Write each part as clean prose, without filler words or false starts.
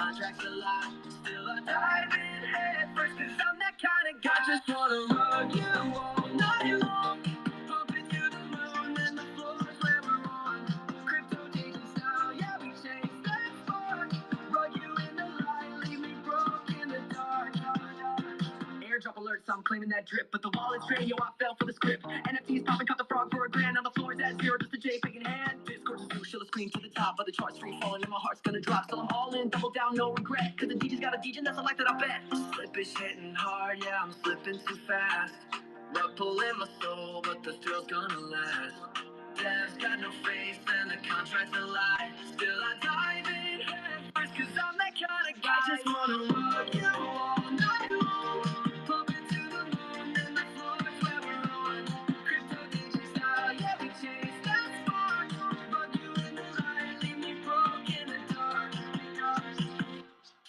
contract's a lie. Still I dive in head first, cause I'm that kind of guy. Just wanna rug you all night long. Pump it to the moon, and the floor's where we're on. Crypto DJ style, yeah, we chase that spark. Rug you in the light, leave me broke in the dark. Airdrop alerts, I'm claiming that drip, but the wallet's drained, yo, I fell for the script. NFTs popping, caught the frog for a grand, on the floor is at zero, just a JPEG in hand. Discord's a shill, scream to the top of the charts, free falling, and my heart's gonna drop, still I'm all in, double down, no regret, cause the DJ's got a DJ, and that's a life that I bet. Slip is hitting hard, yeah, I'm slipping too fast. Rug pulling my soul, but the thrill's gonna last. Dev's got no face, and the contract's a lie. Still I dive in head first, cause I'm that kind of guy. I just wanna rug you all night long. Pump it to the moon, and the floor's where we're on. Crypto DJ style, yeah, we chase that spark. Rug you in the light, leave me broke in the dark.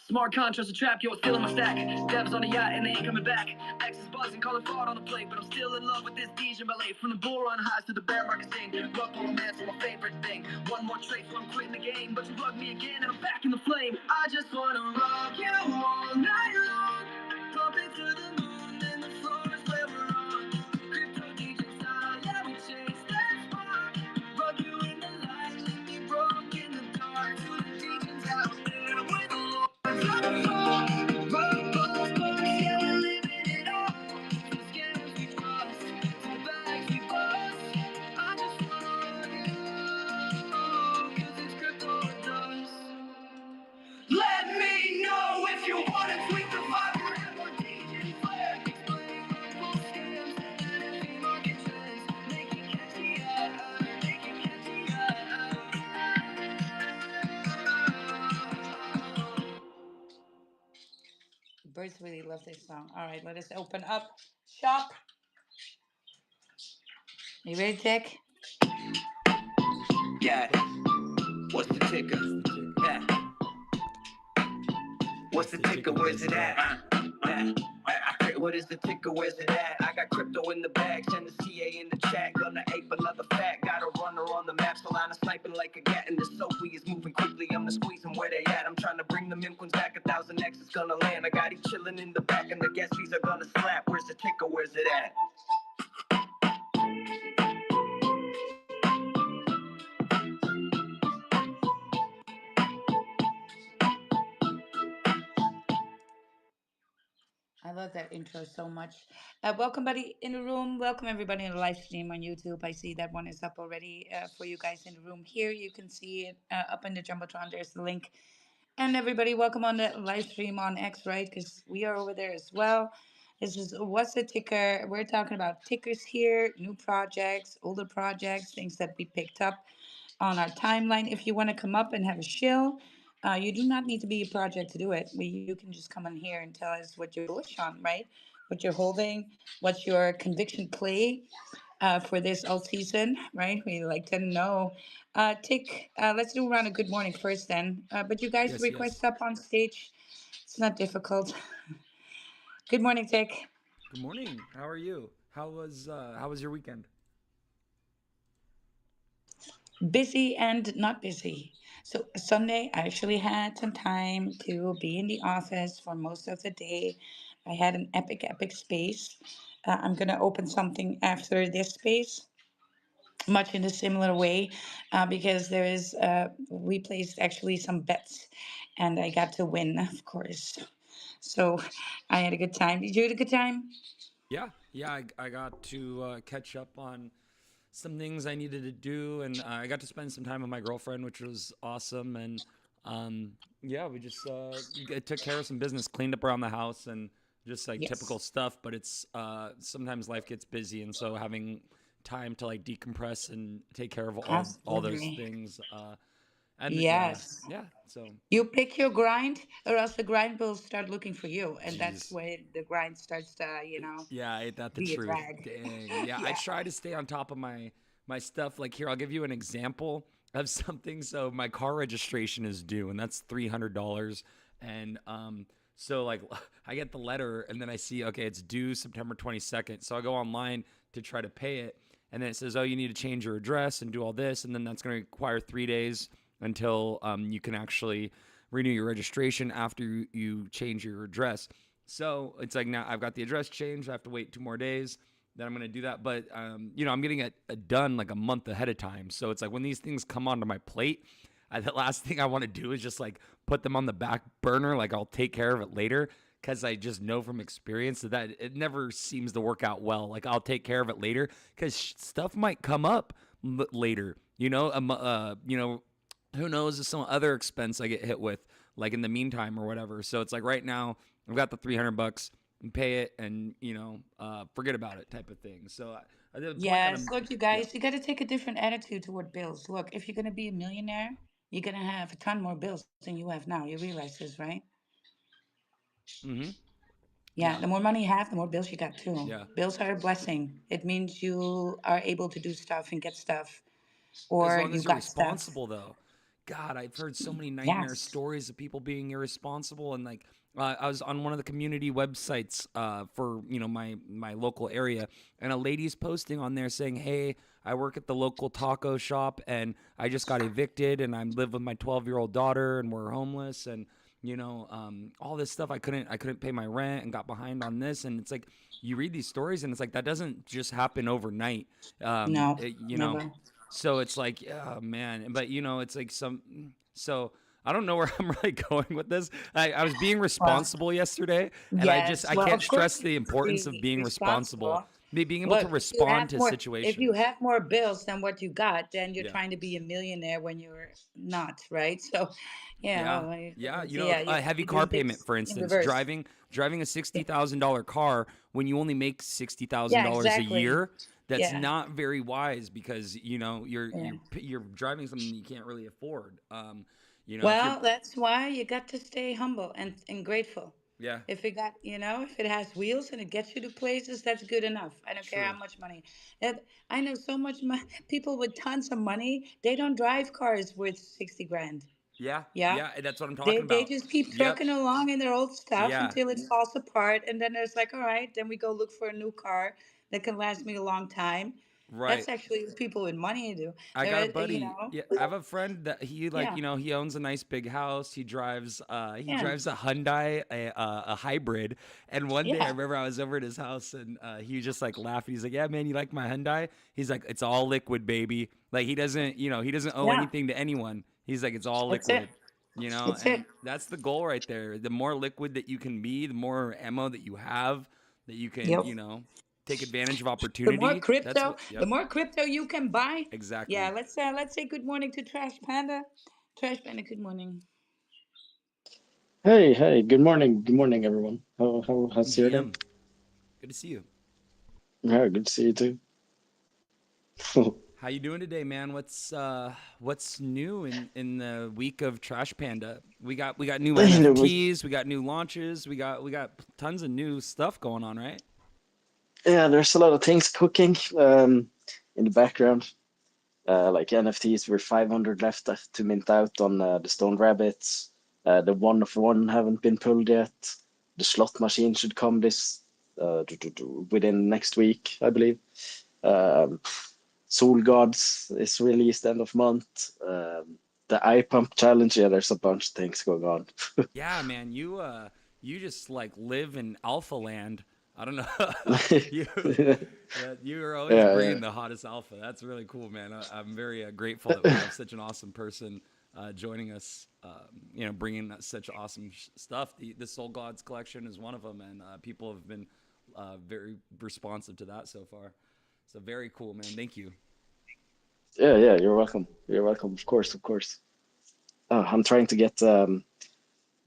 Smart contracts a trap, yo, it's still in my stack. Devs on a yacht and they ain't coming back. X is buzzing, calling fraud on the plate, but I'm still in love with this DJ ballet. From the bull run highs to the bear market thing. Rug pull romance is my favorite thing. One more trade, so I'm quitting the game. But you rug me again and I'm back in the flame. I just wanna rug you all night long. Pump it to the moon and the floor's where we're on. Crypto DJ style, yeah, we chase that spark. Rug you in the light, leave me broke in the dark. To the DJs out there with the Lord. Let me know if you want to tweak the vibe. Have more DJ flair. Explain local scams and NFT market trends. Make it catchy, make it catchy, Birds really love this song. All right, let us open up shop. You ready, Tic? Yeah. What's the ticker? Yeah. What's the ticker? Where's it at? What is the ticker? Where's it at? I got crypto in the bag, send the CA in the chat. Gonna ape another fact. Got a runner on the map, so line of sniping like a gat. And the Sophie is moving quickly. I'm the squeezing where they at. I'm trying to bring the Mimquins back. 1,000X is gonna land. I got each chilling in the back, and the gas fees are gonna slap. Where's the ticker? Where's it at? I love that intro so much. Welcome, buddy, in the room. Welcome, everybody, in the live stream on YouTube. I see that one is up already for you guys in the room here. You can see it up in the Jumbotron. There's the link. And everybody, welcome on the live stream on X, right? Because we are over there as well. This is What's the Ticker? We're talking about tickers here, new projects, older projects, things that we picked up on our timeline. If you want to come up and have a shill, you do not need to be a project to do it. You can just come in here and tell us what you're bullish on, right? What you're holding, what's your conviction play for this alt season, right? We like to know. Tick, let's do around a good morning first then. But you guys Yes, request yes. up on stage. It's not difficult. Good morning, Tick. Good morning. How are you? How was your weekend? Busy and not busy. So Sunday, I actually had some time to be in the office for most of the day. I had an epic space. I'm gonna open something after this space, much in a similar way, because there is we placed actually some bets, and I got to win, of course. So I had a good time. Did you have a good time? Yeah. I got to catch up on some things I needed to do, and I got to spend some time with my girlfriend, which was awesome. And yeah, we just took care of some business, cleaned up around the house, and just like typical Yes. stuff. But it's sometimes life gets busy, and so having time to like decompress and take care of all those Absolutely. things. And Yes. yeah, so You pick your grind, or else the grind will start looking for you, and that's geez. when the grind starts to, Yeah, ain't that the be a truth? drag. Dang. Yeah, I Yeah. try to stay on top of my stuff. Like here, I'll give you an example of something. So my car registration is due, and that's $300. And so like I get the letter, and then I see okay, it's due September 22nd. So I go online to try to pay it, and then it says, oh, you need to change your address and do all this, and then that's going to require 3 days until you can actually renew your registration after you change your address. So it's like now I've got the address changed. I have to wait 2 more days. Then I'm gonna do that. But I'm getting it done like a month ahead of time. So it's like when these things come onto my plate, the last thing I want to do is just like put them on the back burner. Like I'll take care of it later because I just know from experience that it never seems to work out well. Like I'll take care of it later because stuff might come up later. Who knows if some other expense I get hit with, like in the meantime or whatever. So it's like right now I've got the $300 and pay it and forget about it type of thing. So at the point that Yes, I'm look, you yeah. guys, you got to take a different attitude toward bills. Look, if you're going to be a millionaire, you're going to have a ton more bills than you have now. You realize this, right? Mm-hmm. Yeah, Yeah. the more money you have, the more bills you got too. Yeah. Bills are a blessing. It means you are able to do stuff and get stuff, As or long you as you're got stuff. responsible, though. God, I've heard so many nightmare Yes. stories of people being irresponsible, and like I was on one of the community websites for my local area, and a lady's posting on there saying, "Hey, I work at the local taco shop, and I just got evicted, and I live with my 12-year-old daughter, and we're homeless, and all this stuff. I couldn't pay my rent and got behind on this, and it's like you read these stories, and it's like that doesn't just happen overnight. Um, No, it, you know, never. so it's like, oh man, but it's like so I don't know where I'm really going with this. I was being Well, responsible yesterday, and yes. I Well, can't of stress course the you have to importance of be being responsible, responsible. being able to Look, respond to if you situations. have more bills than what you got, then you're Yeah. trying to be a millionaire when you're not, right? So, yeah, Yeah. well, Yeah, so yeah, a heavy you're car doing payment, things for in instance, reverse. driving a Yeah, $60,000 car when you only make sixty thousand yeah, dollars a exactly. year. That's Yeah, not very wise because yeah. you're driving something you can't really afford. If you're Well, that's why you got to stay humble and grateful. yeah, If it got, if it has wheels and it gets you to places, that's good enough. I don't care how true. much money. I know so much people with tons of money, they don't drive cars worth 60 grand. Yeah, Yeah. yeah, that's what I'm They talking they about. just keep Yep. trucking along in their old stuff Yeah. until it falls apart, and then it's like, all right, then we go look for a new car that can last me a long time. That's Right. actually what people with money do. I got a There, buddy. Yeah, I have a friend that he yeah, he owns a nice big house. He yeah, drives a Hyundai, a hybrid. And one day I yeah, remember I was over at his house and he was just like laughing. He's like, "Yeah, man, you like my Hyundai?" He's like, "It's all liquid, baby." Like he doesn't owe yeah. anything to anyone. He's like, "It's all That's it. liquid." That's And it. that's the goal right there. The more liquid that you can be, the more ammo that you have that you can, Yep. take advantage of The more opportunity. That's crypto, what the yep, more crypto you can buy. Yeah, exactly. let's say good morning to Trash Panda. Trash Panda, good morning. Hey, hey, good morning, everyone. How's your day? GM. Good to see you. Yeah, good to see you too. How you doing today, man? What's new in the week of Trash Panda? We got new In a week, NFTs, we got new launches, we got tons of new stuff going on, right? yeah, there's a lot of things cooking in the background. Like NFTs, we're 500 left to mint out on the Stone Rabbits. The one of one haven't been pulled yet. The slot machine should come within next week, I believe. Um, Soul Gods is released end of month. The eye pump challenge, yeah, there's a bunch of things going on. Yeah, man, you just like live in alpha land. I don't know. you Yeah, you are always yeah, bringing the hottest alpha. That's really cool, man. I'm very grateful that we have such an awesome person joining us. Bringing such awesome stuff. The Soul Gods collection is one of them, and people have been very responsive to that so far. So very cool, man. Thank you. yeah, yeah. You're welcome. You're welcome. Of course, of course. I'm trying to get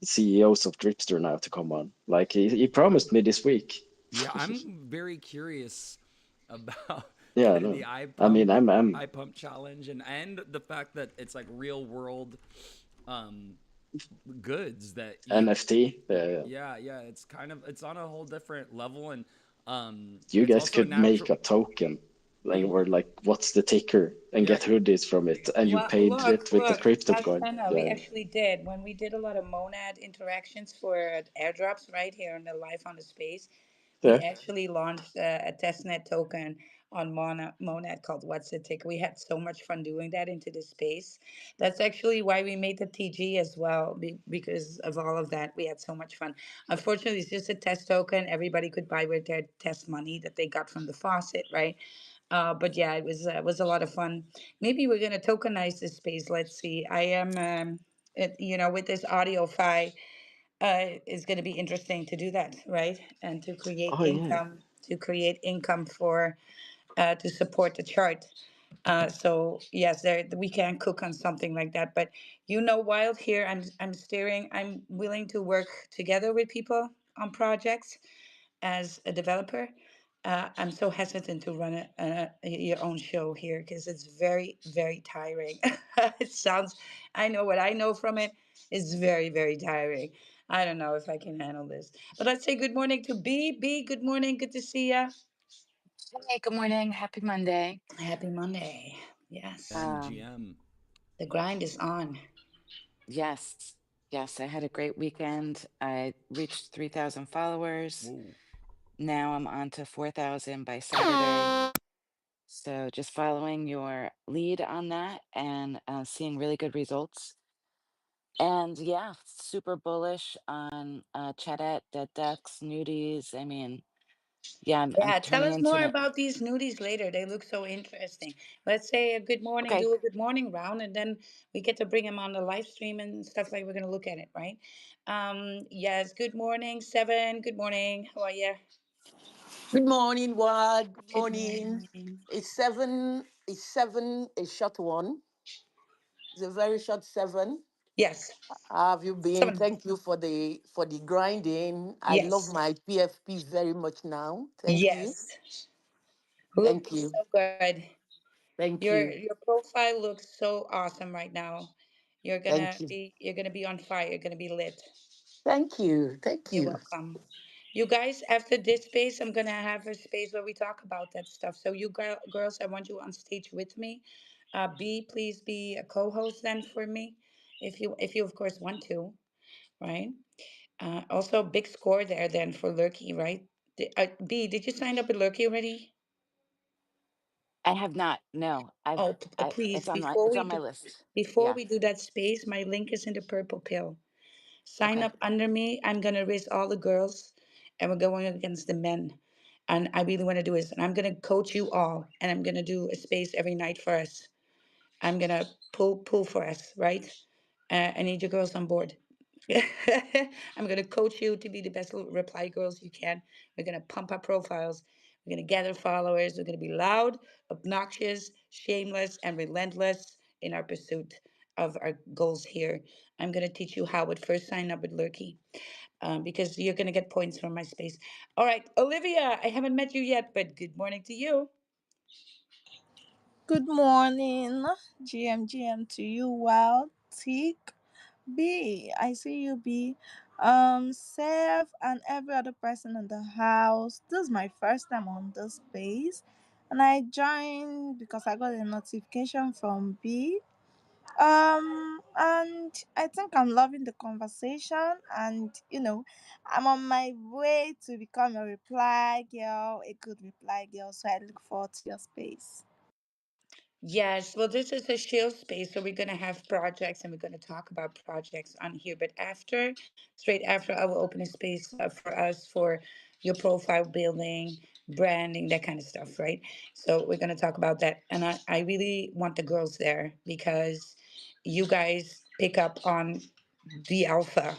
CEOs of Dripster now to come on. Like he promised me this week. Yeah, I'm very curious about Yeah, the no. I mean, I'm eye pump challenge and the fact that it's like real world um goods that NFT. Yeah, yeah. yeah, it's kind of it's on a whole different level and You it's guys also could make natural. a token, like You or like, what's the ticker, and yeah, get hoodies from it, and you Well, paid it with the crypto Trash coin. Panda, we Yeah, actually did when we did a lot of Monad interactions for airdrops right here in the Life on the Space. We yeah. actually launched a testnet token on Monad called What's It Tick. We had so much fun doing that into the space. That's actually why we made the TG as well, because of all of that. We had so much fun. Unfortunately, it's just a test token. Everybody could buy with their test money that they got from the faucet, right? But yeah, it was a lot of fun. Maybe we're gonna tokenize this space. Let's see. I am, with this audio file, it's going to be interesting to do that, right? And Oh yeah. to create income for to support the chart. So yes, we can cook on something like that. But Wild here, I'm steering. I'm willing to work together with people on projects as a developer. I'm so hesitant to run your own show here because it's very, very tiring. It sounds, I know what I know from it is very, very tiring. I don't know if I can handle this. But let's say good morning to B. B, good morning. Good to see ya. Hey, good morning. Happy Monday. Happy Monday. Yes. Um, GM. The grind is on. yes, yes, I had a great weekend. I reached 3,000 followers. Whoa. Now I'm on to 4,000 by Saturday. So just following your lead on that and seeing really good results. And yeah, super bullish on Chatette, Dead Ducks, Nudies. I mean, yeah, I'm Yeah, tell turning us into more an about these nudies later. They look so interesting. Let's say a good morning, okay. do a good morning round, and then we get to bring them on the live stream and stuff like we're going to look at it, right? Yes, good morning, Seven. Good morning. How are you? Good morning, Wad. Good Good morning. morning. It's seven. It's seven. A short one. It's a very short seven. Yes, How have you been? seven. Thank you for the grinding. I love Yes, my PFP very much now. Thank you. yes. Thank Looks you. so good. Thank Your you. your profile looks so awesome right now. Thank you. You're gonna be on fire. You're gonna be lit. Thank you. Thank You're you. welcome. You guys, after this space, I'm gonna have a space where we talk about that stuff. So girls, I want you on stage with me. B, please be a co-host then for me, if you of course want to, right? Also, big score there then for Lurky, right? B, did you sign up with Lurky already? I have not. No, Oh, it's please, on my list. before Yeah. we do that space, my link is in the purple pill. Sign Okay. up under me. I'm gonna raise all the girls, and we're going against the men. And I really want to do this. And I'm gonna coach you all, and I'm gonna do a space every night for us. I'm gonna pull for us, right? I need your girls on board. I'm gonna coach you to be the best reply girls you can. We're gonna pump our profiles. We're gonna gather followers. We're gonna be loud, obnoxious, shameless, and relentless in our pursuit of our goals here. I'm gonna teach you how. But first, sign up with Lurky, because you're gonna get points from my space. All right, Olivia. I haven't met you yet, but good morning to you. Good morning, GM to you, Wild&Tic. B, I see you, B. Seth and every other person in the house. This is my first time on this space, and I joined because I got a notification from B. And I think I'm loving the conversation, and I'm on my way to become a reply girl, a good reply girl. So I look forward to your space. Yes, well, this is a shill space, so we're going to have projects and we're going to talk about projects on here. But straight after, I will open a space for us for your profile building, branding, that kind of stuff, right? So we're going to talk about that. And I really want the girls there because you guys pick up on the alpha.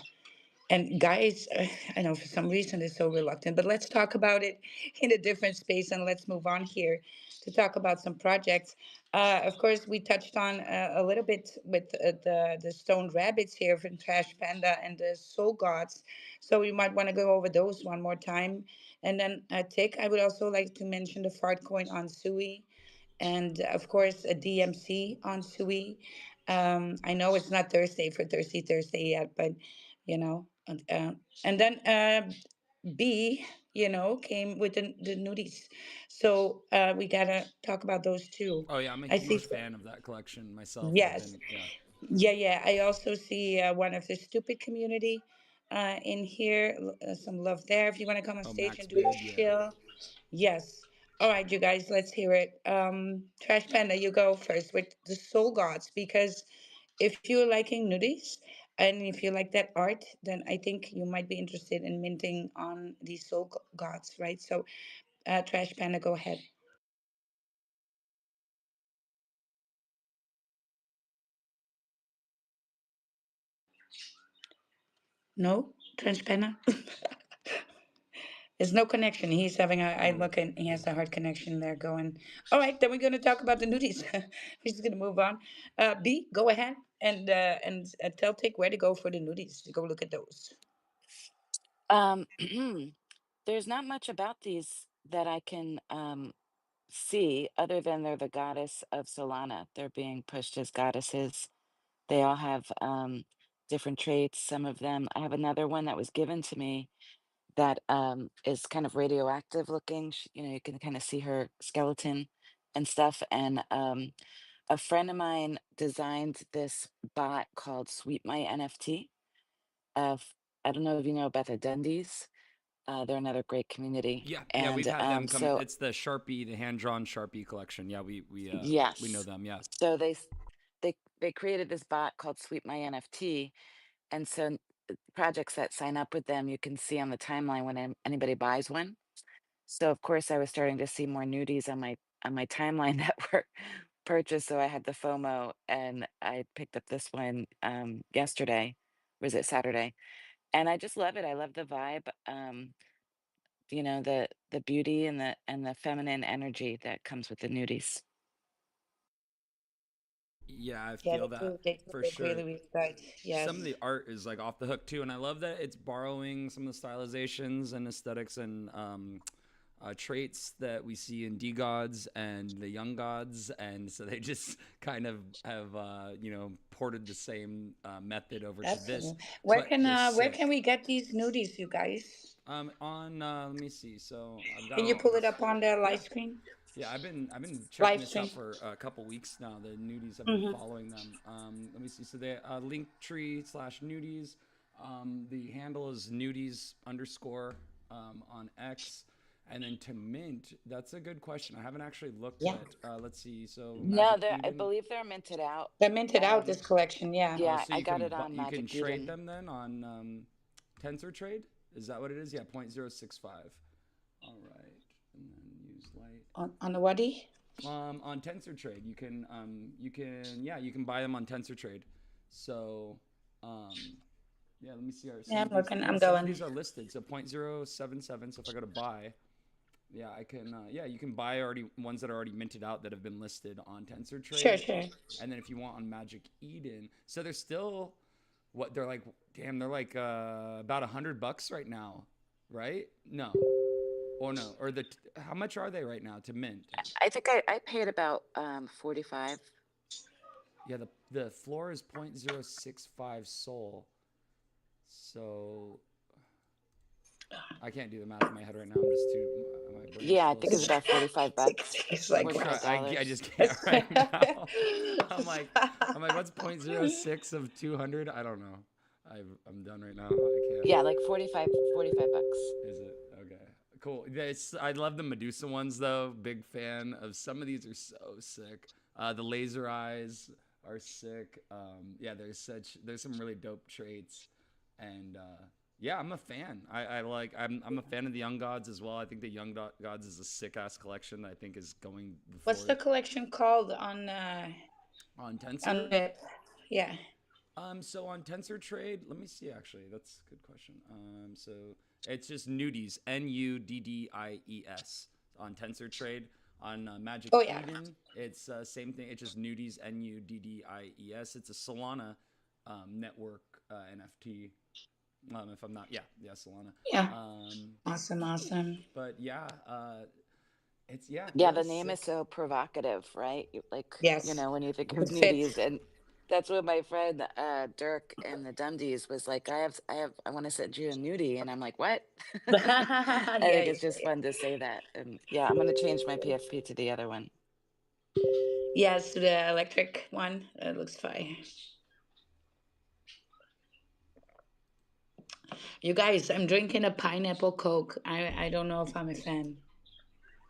And guys, I know for some reason they're so reluctant, but let's talk about it in a different space and let's move on here to talk about some projects. Of course, we touched on a little bit with the stoned rabbits here from Trash Panda and the Soul Gods. So we might want to go over those one more time. And then Tick, I would also like to mention the fart coin on Sui and of course a DMC on Sui. I know it's not Thursday for Thirsty Thursday yet, but and then B, came with the nudies. So we gotta talk about those too. Oh yeah, I'm a I see. huge fan of that collection myself. I've Yes, been yeah. yeah, yeah. I also see one of the stupid community in here. Some love there. If you want to come on Oh stage Max and do a Big, yeah. chill, yes. All right, you guys, let's hear it. Trash Panda, you go first with the Soul Gods, because if you're liking nudies and if you like that art, then I think you might be interested in minting on these Gods, right? So, Trash Panda, go ahead. No, Trash Panda. There's no connection. He's having a. I Oh, look and he has a hard connection there going. All right, then we're going to talk about the nudies. We're just going to move on. B, go ahead and tell Tick where to go for the nudies to go look at those. Um, there's not much about these that I can see other than they're the goddess of Solana. They're being pushed as goddesses. They all have different traits. Some of them, I have another one that was given to me that is kind of radioactive looking. You know, you can kind of see her skeleton and stuff. And a friend of mine designed this bot called Sweet My NFT. I don't know if you know about the Dundies. They're another great community. yeah, yeah, we've And had them come. so, It's the Sharpie, the hand drawn Sharpie collection. Yeah, we know yes. them. Yeah, So they created this bot called Sweet My NFT. And so projects that sign up with them, you can see on the timeline when anybody buys one. So of course I was starting to see more nudies on my timeline that were purchased. So I had the FOMO and I picked up this one yesterday. Was it Saturday? And I just love it. I love the vibe. You know, the beauty and the feminine energy that comes with the nudies. yeah, I Yeah, feel that they do for look sure. really, really good. Some of Yes. the art is like off the hook too, and I love that it's borrowing some of the stylizations and aesthetics and traits that we see in D gods and the young gods, and so they just kind of have ported the same method over to this, Absolutely. but they're Where can sick. we get these nudies, you guys? On let me see. So I've got Can you all pull it this. up on the live Yeah, screen? yeah, I've been checking Live this stream. out for a couple weeks now. The nudies, I've been Mm-hmm. following them. Let me see. So they Linktree/nudies. The handle is nudies underscore on X. And then to mint, that's a good question. I haven't actually looked Yeah. at. Let's see. So No, Magic I Eden. believe they're minted out. They minted out Um, this collection, yeah. Oh, yeah, so I got it on you can Magic trade Eden. them then on Tensor Trade. Is that what it is? Yeah, 0.065. All right, and then use light. On the Wadi? On Tensor Trade, you can buy them on Tensor Trade. So, um, yeah, let me see. Yeah, Some I'm of these, looking. yeah, I'm some of going. these are listed. So 0.077. So if I go to buy, yeah, I can. Yeah, you can buy already ones that are already minted out that have been listed on Tensor Sure, Trade, sure. and then if you want on Magic Eden, so they're still what they're like. Damn, they're like about $100 right now, right? No, or no, or how much are they right now to mint? I think I paid about 45. Yeah, the floor is 0.065 Sol. So I can't do the math in my head right now. I'm just too my brain's Yeah, I full of think it's stuff. about 45 bucks. It's like, What's wow. right? I $45. just can't right now. I'm like what's 0.06 of 200? I don't know. I'm done right now. I can't. Yeah, like 45 bucks. Is it okay? Cool. I love the Medusa ones though. Big fan of some of these are so sick. The laser eyes are sick. Yeah, there's some really dope traits, and yeah, I'm a fan. I'm a fan of the Young Gods as well. I think the Gods is a sick ass collection that I think is going What's before the it collection called on on Tensor. the yeah. So on Tensor Trade, let me see. Actually, that's a good question. So it's just nudies, Nuddies on Tensor Trade. On Magic Oh yeah. Eden, it's same thing. It's just nudies, Nuddies. It's a Solana network NFT. If I'm not, yeah, Solana. Yeah. Um, Awesome, awesome. but yeah, it's yeah, Yeah, really the name is sick. so provocative, right? Like, you Yes. know, when you think of It fits. nudies, and that's what my friend Dirk and the Dundies was like, I want to send you a nudie. And I'm like, what? I Yeah, think yeah, it's just yeah. fun to say that. And yeah, I'm gonna change my PFP to the other one. Yes, to the electric one. That looks fine. You guys, I'm drinking a pineapple Coke. I don't know if I'm a fan.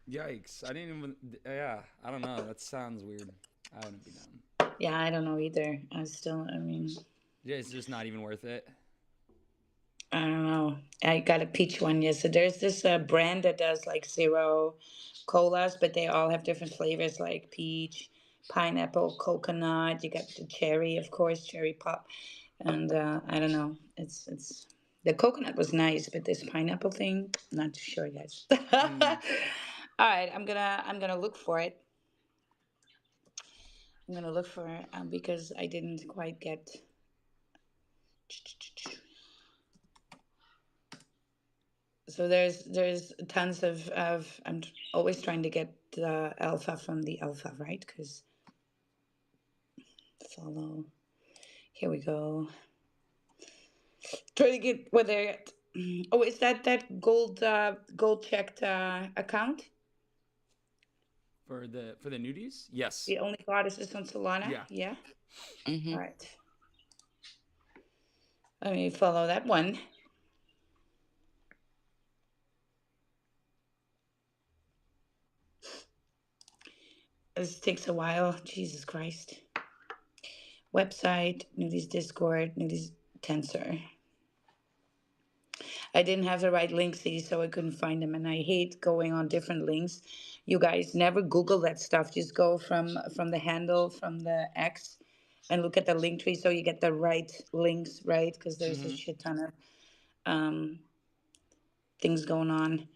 Yikes! I didn't even. Yeah, I don't know. That sounds weird. I wouldn't be down. Yeah, I don't know either. I mean, Yeah, it's just not even worth it. I don't know. I got a peach one. Yes, so there's this brand that does like zero colas, but they all have different flavors like peach, pineapple, coconut. You got the cherry, of course, cherry pop, and I don't know. It's the coconut was nice, but this pineapple thing, not too sure, guys. Mm. All right, I'm gonna look for it. I'm gonna look for it because I didn't quite get. So there's tons of always trying to get the alpha from the alpha, right? Because follow. Here we go. Try to get whether. Oh, is that gold checked account? For the nudies, yes. The only goddess is on Solana. Yeah. Yeah. Hmm. All right. Let me follow that one. This takes a while. Jesus Christ. Website, nudies Discord, nudies Tensor. I didn't have the right links, see, so I couldn't find them, and I hate going on different links. You guys never Google that stuff. Just go from the handle from the X, and look at the link tree so you get the right links, right? Because there's a Mm-hmm. shit ton of um, things going on.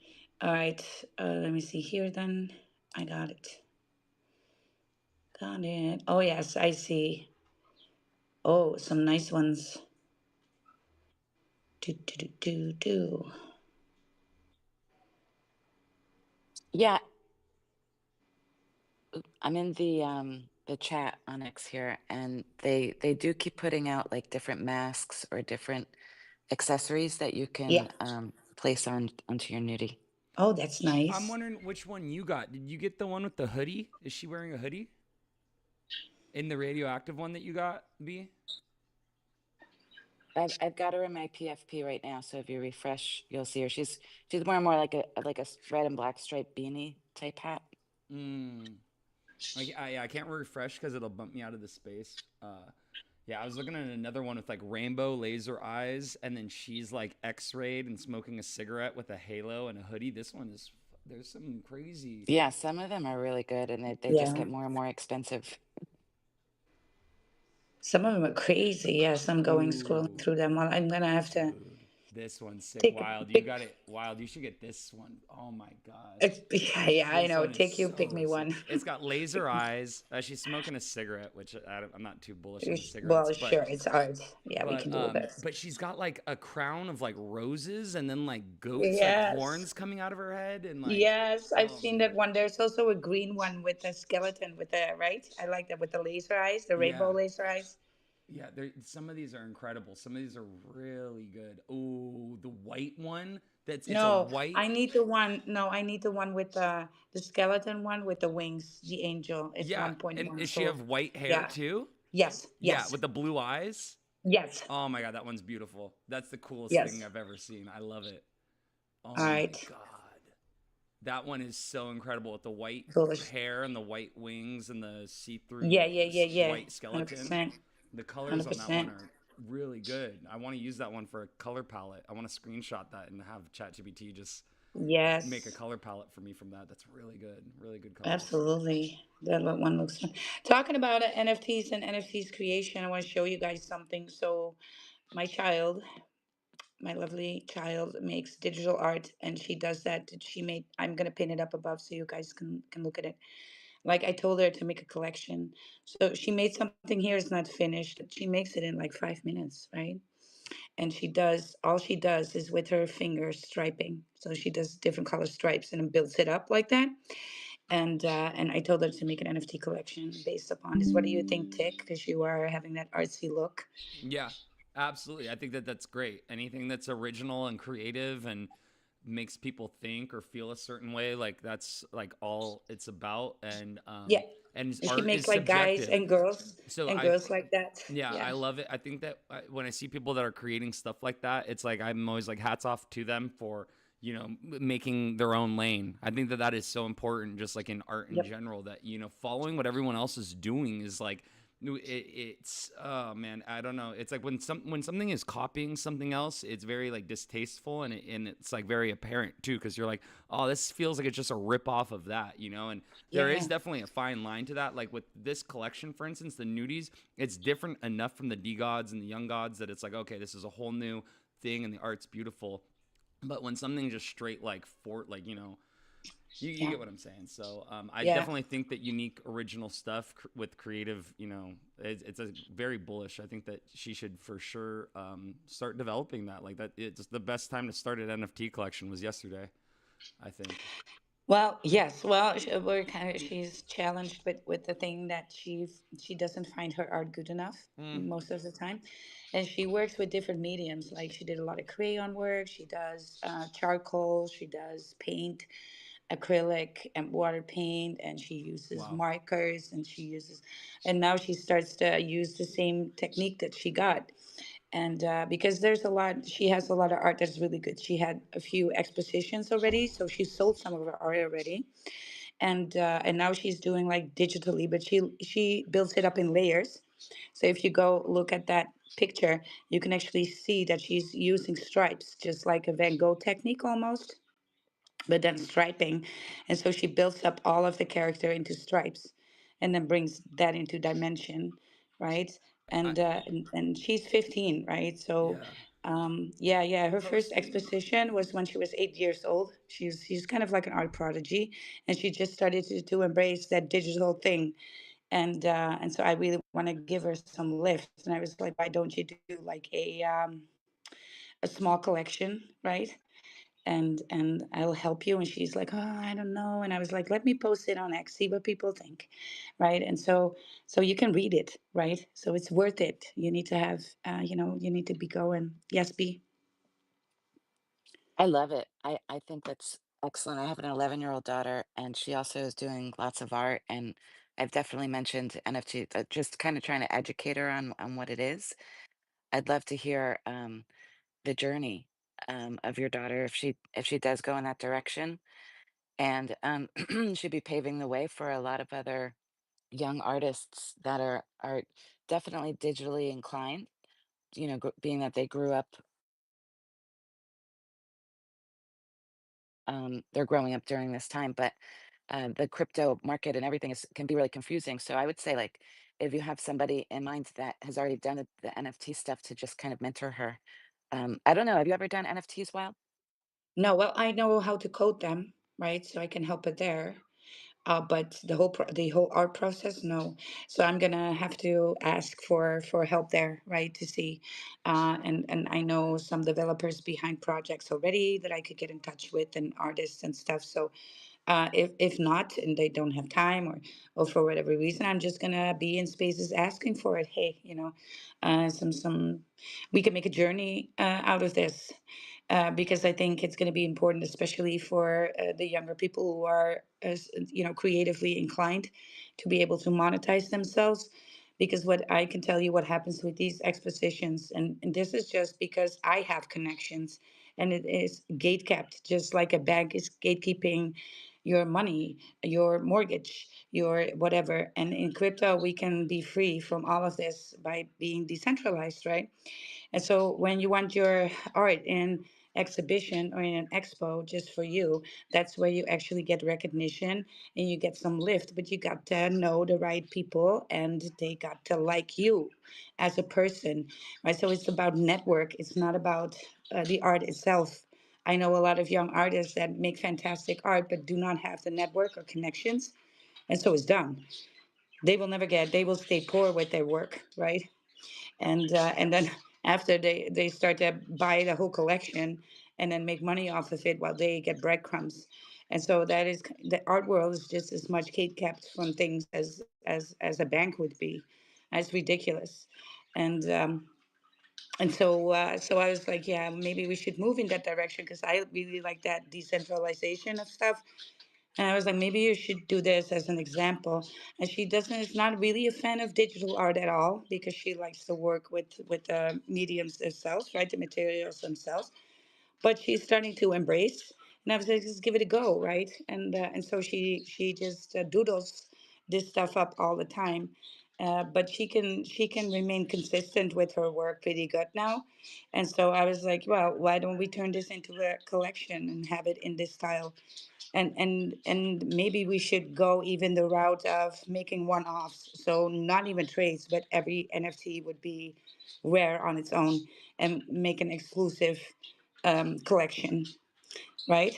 All right, let me see here. Then I got it. Got it. Oh yes, I see. Oh, some nice ones. Do do do do do. Yeah, I'm in the chat on X here, and they do keep putting out like different masks or different accessories that you Yeah. can place onto your nudie. Oh, that's I'm nice. wondering which one you got. Did you get the one with the hoodie? Is she wearing a hoodie in the radioactive one that you got, B? I've got her in my PFP right now, so if you refresh, you'll see her. She's wearing more like a red and black striped beanie type hat. Mm. I can't refresh because it'll bump me out of the space. Yeah, I was looking at another one with like rainbow laser eyes, and then she's like X-rayed and smoking a cigarette with a halo and a hoodie. This one is there's some crazy. Yeah, some of them are really good, and they just Yeah. get more and more expensive. Some of them are crazy. Yes, I'm going scrolling Ooh, through them. Well, I'm gonna have to dude, this one's sick. take a Wild, you pick. got it. Wild, you should get this one. Oh my gosh. Yeah, yeah, I This know. one is Take you, pick so me sick. one. It's got laser eyes. She's smoking a cigarette, which I'm not too bullish on the cigarettes, Well, but sure, it's art. Yeah, we but can do with um that. but she's got like a crown of like roses and then like goats like Yes, horns coming out of her head and like yes, I've oh seen man. that one. There's also a green one with a skeleton with the right. I like that with the laser eyes, the rainbow Yeah. laser eyes. Yeah, some of these are incredible. Some of these are really good. Oh, the white one. It's a No, white. I need the one. No, I need the one with the skeleton one with the wings, the angel. It's Yeah, and 1.1. does she So, have white hair yeah, too? yes, Yeah, yes, with the blue eyes. yes, Oh my god, that one's beautiful. That's the coolest thing yes. I've ever seen. I love it. All Oh my right, god. That one is so incredible with the white foolish. hair and the white wings and the Yeah, see-through yeah, yeah, yeah. white skeleton. 100%. The colors on that one 100%. are really good. I want to use that one for a color palette. I want to screenshot that and have ChatGPT just make a Yes, color palette for me from that. That's really good. Really good colors. absolutely. That one looks fun. Talking about NFTs and NFTs creation, I want to show you guys something. So, my child, my lovely child, makes digital art, and she does that. She made. I'm gonna pin it up above so you guys can look at it. Like I told her to make a collection. So she made something here. It's not finished. She makes it in like 5 minutes, right? And all she does is with her fingers striping. So she does different color stripes and then builds it up like that. And I told her to make an NFT collection based upon this. What do you think, Tick? Because you are having that artsy look. Yeah, absolutely. I think that that's great. Anything that's original and creative and makes people think or feel a certain way, like that's like all it's about. Yeah. And And she art makes is like guys subjective. and So girls like that. yeah, Yeah. I love it. I think that when I see people that are creating stuff like that, it's like I'm always like hats off to them for making their own lane. I think that that is so important, just like in art in Yep. general, that following what everyone else is doing is like it's oh man, I don't know. It's like when something is copying something else, it's very like distasteful, and it's like very apparent too, because you're like, oh, this feels like it's just a rip off of that, and there is Yeah. definitely a fine line to that. Like with this collection, for instance, the nudies, it's different enough from the D gods and the young gods that it's like, okay, this is a whole new thing, and the art's beautiful. But when something just straight like like you Yeah. get what I'm saying. So I Yeah. definitely think that unique original stuff with creative, it's a very bullish. I think that she should for sure start developing that. Like that, it's the best time to start an NFT collection was yesterday, I think. Well, yes. Well, she's challenged with the thing that she doesn't find her art good enough Mm, most of the time, and she works with different mediums. Like she did a lot of crayon work. She does charcoal. She does paint, acrylic and water paint, and she uses wow. markers, and now she starts to use the same technique that she got. And because there's a lot, she has a lot of art that's really good. She had a few expositions already, so she sold some of her art already, and now she's doing like digitally, but she builds it up in layers. So if you go look at that picture, you can actually see that she's using stripes, just like a Van Gogh technique almost, but then striping. And so she builds up all of the character into stripes and then brings that into dimension, right? I, And she's 15, right? So yeah. yeah, yeah, her So first speaking. exposition was when she was 8 years old. She's kind of like an art prodigy, and she just started to embrace that digital thing. And so I really want to give her some lift. And I was like, why don't you do like a small collection, right? And I'll help you. And she's like, oh, I don't know. And I was like, let me post it on X, see what people think, right? And so you can read it, right? So it's worth it. You need to have, you need to be going. Yes, B. I love it. I think that's excellent. I have an 11-year-old daughter, and she also is doing lots of art. And I've definitely mentioned NFT, just kind of trying to educate her on what it is. I'd love to hear the journey of your daughter if she does go in that direction, and she'd be paving the way for a lot of other young artists that are definitely digitally inclined. Being that they grew up, they're growing up during this time, but the crypto market and everything can be really confusing. So I would say, like, if you have somebody in mind that has already done the NFT stuff, to just kind of mentor her. I don't know. Have you ever done NFTs, Wild? No, well, I know how to code them, right? So I can help it there. But the whole art process, no. So I'm gonna have to ask for help there, right? To see, and I know some developers behind projects already that I could get in touch with, and artists and stuff. So if not, and they don't have time, or for whatever reason, I'm just gonna be in spaces asking for it. Hey, some we can make a journey out of this, because I think it's going to be important, especially for the younger people who are, creatively inclined, to be able to monetize themselves. Because what I can tell you, what happens with these expositions, and this is just because I have connections, and it is gate kept, just like a bank is gatekeeping your money, your mortgage, your whatever. And in crypto, we can be free from all of this by being decentralized, right? And so when you want your art in exhibition or in an expo just for you, that's where you actually get recognition and you get some lift. But you got to know the right people and they got to like you as a person, right? So it's about network. It's not about the art itself. I know a lot of young artists that make fantastic art but do not have the network or connections, and so it's done. They will stay poor with their work, right? And then after they start to buy the whole collection and then make money off of it while they get breadcrumbs. And so that is, the art world is just as much gate kept from things as a bank would be. It's ridiculous. And um and so uh, so I was like, yeah, maybe we should move in that direction, because I really like that decentralization of stuff. And I was like, maybe you should do this as an example. And she doesn't is not really a fan of digital art at all, because she likes to work with the mediums themselves, right? The materials themselves. but she's starting to embrace. And I was like, just give it a go, right? And so she just doodles this stuff up all the time. But she can remain consistent with her work pretty good now. And so I was like, well, why don't we turn this into a collection and have it in this style? And maybe we should go even the route of making one-offs, so not even trades, but every NFT would be rare on its own, and make an exclusive collection, right?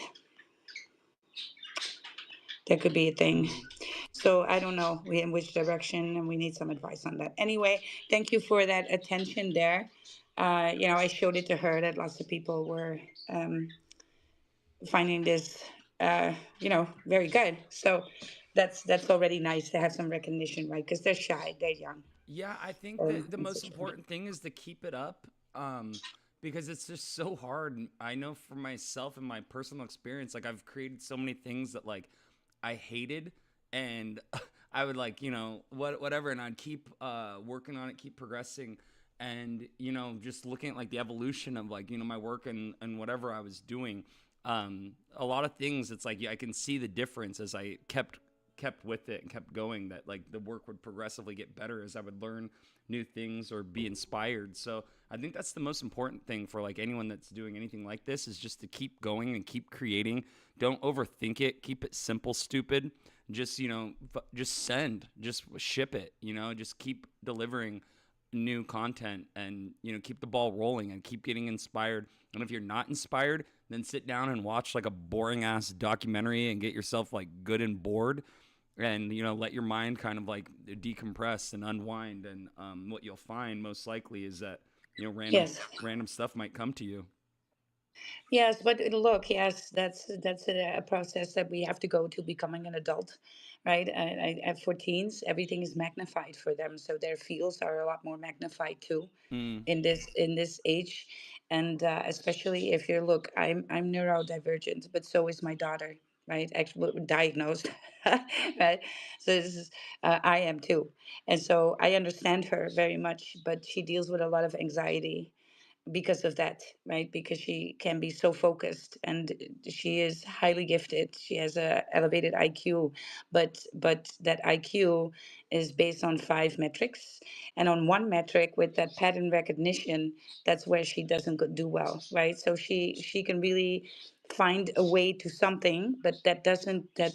That could be a thing. So I don't know in which direction, and we need some advice on that. Anyway, thank you for that attention there. I showed it to her that lots of people were um, finding this, very good. So that's already nice to have some recognition, right? Because they're shy, they're young, Yeah, I think that the and most such. important thing is to keep it up, because it's just so hard. I know for myself and my personal experience, like I've created so many things that like I hated, and I would like whatever, and I'd keep working on it, keep progressing, and just looking at like the evolution of like my work and whatever I was doing. A lot of things, it's like, yeah, I can see the difference as I kept with it and kept going, that like the work would progressively get better as I would learn new things or be inspired. So I think that's the most important thing for like anyone that's doing anything like this, is just to keep going and keep creating. Don't overthink it. Keep it simple, stupid. Just just send, just ship it. Just keep delivering new content, and keep the ball rolling and keep getting inspired. And if you're not inspired, then sit down and watch like a boring ass documentary and get yourself like good and bored, and let your mind kind of like decompress and unwind. And what you'll find most likely is that Yes. random stuff might come to you. Yes, but look, yes, that's a process that we have to go to becoming an adult, right? For teens, everything is magnified for them, so their fields are a lot more magnified too, Mm, in this age, and especially if you're look, I'm neurodivergent, but so is my daughter, right? Actually diagnosed, right? So this is I am too, and so I understand her very much, but she deals with a lot of anxiety because of that, right? Because she can be so focused, and she is highly gifted. She has a elevated IQ, but that IQ is based on five metrics, and on one metric with that pattern recognition, that's where she doesn't do well, right? So she can really find a way to something, but that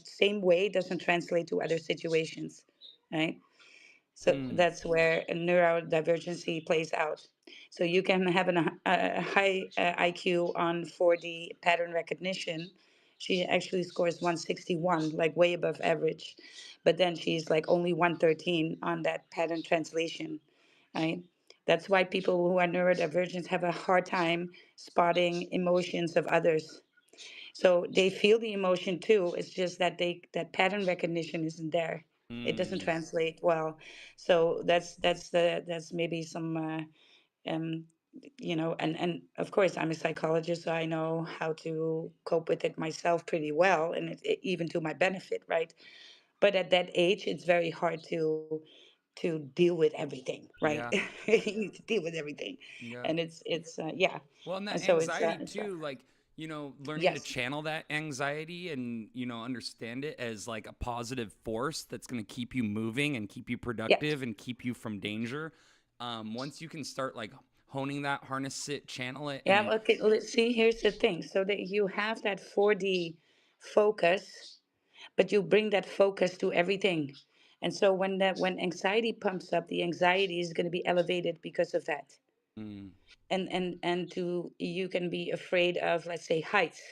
same way doesn't translate to other situations, right? So mm, that's where a neurodivergency plays out. So you can have a high IQ on 4D pattern recognition. She actually scores 161, like way above average. But then she's like only 113 on that pattern translation, right? That's why people who are neurodivergent have a hard time spotting emotions of others. So they feel the emotion too. It's just that that pattern recognition isn't there. It doesn't mm. translate well. So that's maybe some um and of course I'm a psychologist, so I know how to cope with it myself pretty well, and even to my benefit, right? But at that age, it's very hard to deal with everything, right? Yeah, You need to deal with everything, yeah. and it's yeah, Well, and and that so anxiety it's too, like, learning to yes, channel that anxiety and, understand it as like a positive force that's going to keep you moving and keep you yeah. productive and keep you from danger. Once you can start like honing that, harness it, channel it, Yeah, okay, let's see, here's the thing. So that you have that 4D focus, but you bring that focus to everything. And so when anxiety pumps up, the anxiety is going to be elevated because of that. mm, And to you can be afraid of, let's say, heights.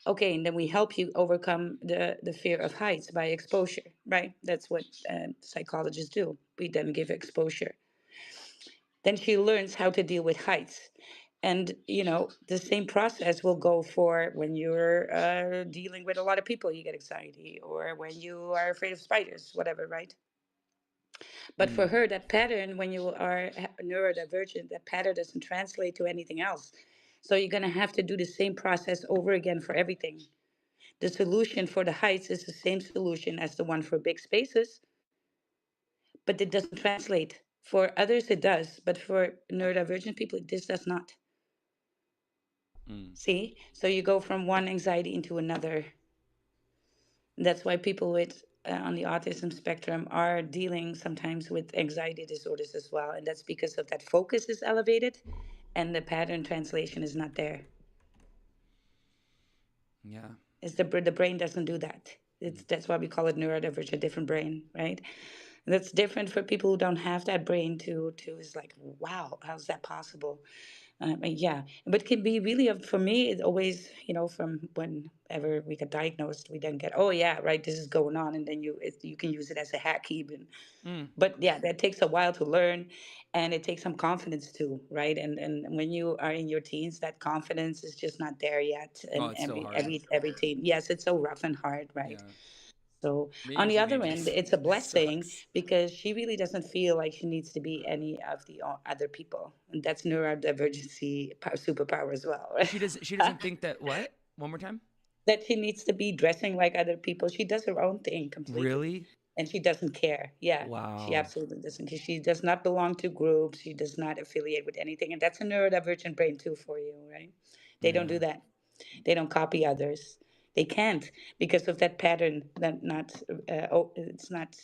Okay, and then we help you overcome the fear of heights by exposure, right? That's what psychologists do. We then give exposure. Then she learns how to deal with heights. And the same process will go for when you're dealing with a lot of people, you get anxiety, or when you are afraid of spiders, whatever, right? But for mm, her, that pattern, when you are neurodivergent, that pattern doesn't translate to anything else. So you're going to have to do the same process over again for everything. The solution for the heights is the same solution as the one for big spaces, but it doesn't translate. For others, it does, but for neurodivergent people, this does not. Mm. See? So you go from one anxiety into another. That's why people with on the autism spectrum are dealing sometimes with anxiety disorders as well, and that's because of that focus is elevated, and the pattern translation is not there. Yeah. It's the brain doesn't do that. Mm. That's why we call it neurodivergent, different brain, right? That's different for people who don't have that brain to is like, wow, how's that possible? And yeah, but it can be really for me. It always, from whenever we get diagnosed, we then get, oh yeah, right, this is going on, and then you can use it as a hack even. Mm. But yeah, that takes a while to learn, and it takes some confidence too, right? And when you are in your teens, that confidence is just not there yet. Oh, And it's still every hard. every every teen, yes, it's so rough and hard, right? Yeah. So on the other Maybe end, it's, it's a it blessing sucks. because she really doesn't feel like she needs to be any of the other people, and that's neurodivergency superpower as well, She does. She right? doesn't think that. What? One more time. That she needs to be dressing like other people. She does her own thing completely, Really? and she doesn't care. Yeah, she Wow. absolutely doesn't care. She does not belong to groups. She does not affiliate with anything, and that's a neurodivergent brain too for you, right? They don't do Yeah. that. They don't copy others. They can't because of that pattern that not it's not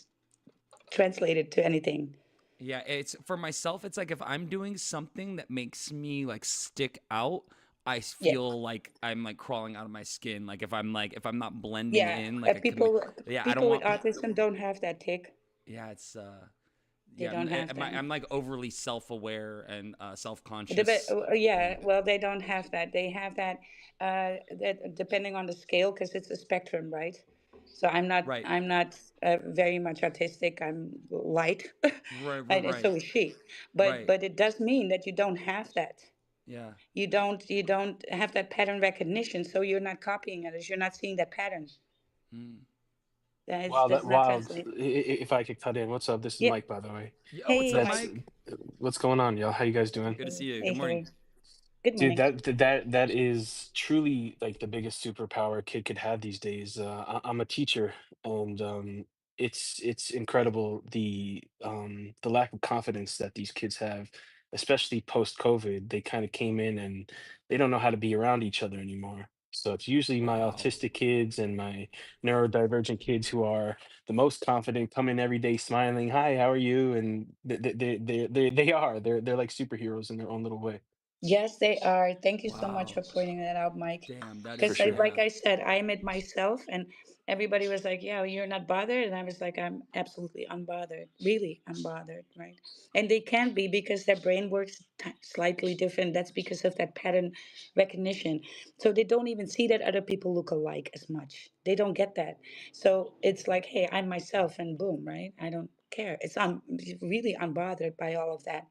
translated to anything. Yeah, it's for myself. It's like if I'm doing something that makes me like stick out, I Yeah, feel like I'm like crawling out of my skin. Like if I'm not blending yeah. in, like a People yeah, I don't people with want people. autism don't have that tick. Yeah, it's They yeah, don't have that. I'm like overly self aware and self conscious. Yeah, And well, they don't have that. They have that, that depending on the scale, because it's a spectrum, right? So right, I'm not very much autistic. I'm light, right, right, and right, so is she. But right. it does mean that you don't have that. Yeah. You don't have that pattern recognition. So you're not copying others. You're not seeing that pattern. Mm. That is Wow, that does not wild. translate. If I could cut in, what's up? This is Yeah. Mike, by the way. Yeah. Oh, what's Hey, up, That's Mike. Mike? what's going on, y'all. How you guys doing? Good to see you. Good Hey, morning. hey. Good Dude, morning. that is truly like the biggest superpower a kid could have these days. I'm a teacher, and it's incredible the lack of confidence that these kids have, especially post COVID. They kind of came in and they don't know how to be around each other anymore. So it's usually my Wow. autistic kids and my neurodivergent kids who are the most confident, come in every day smiling, "Hi, how are you?" And they're like superheroes in their own little way. Yes, they are. Thank you so much Wow. for pointing that out, Mike. Damn, that For Because, is sure. like yeah. I said, I am it myself, and everybody was like, "Yeah, you're not bothered," and I was like, "I'm absolutely unbothered, really unbothered, right?" And they can be because their brain works slightly different. That's because of that pattern recognition. So they don't even see that other people look alike as much. They don't get that. So it's like, "Hey, I'm myself," and boom, right? I don't care. I'm really unbothered by all of that.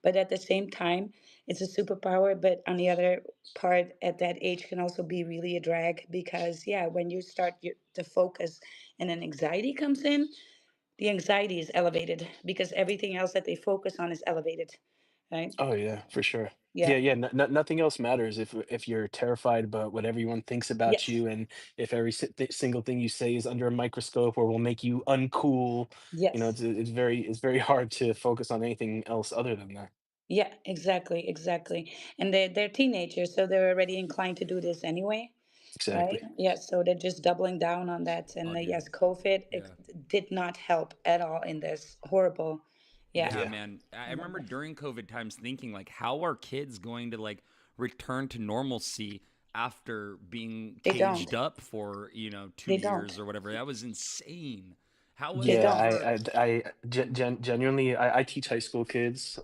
But at the same time, it's a superpower. But on the other part, at that age, can also be really a drag because, yeah, when you start to focus and then anxiety comes in, the anxiety is elevated because everything else that they focus on is elevated, right? Oh yeah, for sure. Yeah. Yeah, nothing else matters if you're terrified about what everyone thinks about Yes. you, and if every single thing you say is under a microscope or will make you uncool. You know, Yes. it's very hard to focus on anything else other than that. Yeah, exactly, exactly. And they're teenagers, so they're already inclined to do this anyway. Right? Exactly. Yeah, so they're just doubling down on that. Oh, And dude. yes, COVID Yeah. it did not help at all in this horrible. Yeah, Yeah, Yeah. man. I remember during COVID times thinking like, how are kids going to like return to normalcy after being they caged don't. up for, two They don't. years or whatever? That was insane. How They was Yeah, it don't. for genuinely, I teach high school kids.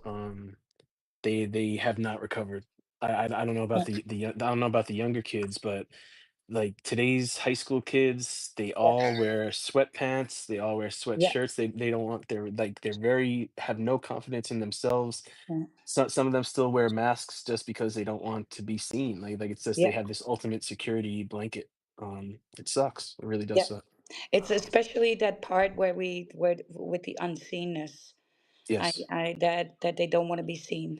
They have not recovered. I don't know about Yeah, I don't know about the younger kids, but like today's high school kids, they yeah, all wear sweatpants, they all wear yeah, sweatshirts. They don't want they're very have no confidence in themselves. yeah, Some of them still wear masks just because they don't want to be seen. Like it's just they yeah. have this ultimate security blanket. It sucks. It really does Yeah. suck. It's especially that part where with the unseen-ness. Yes, I that they don't want to be seen,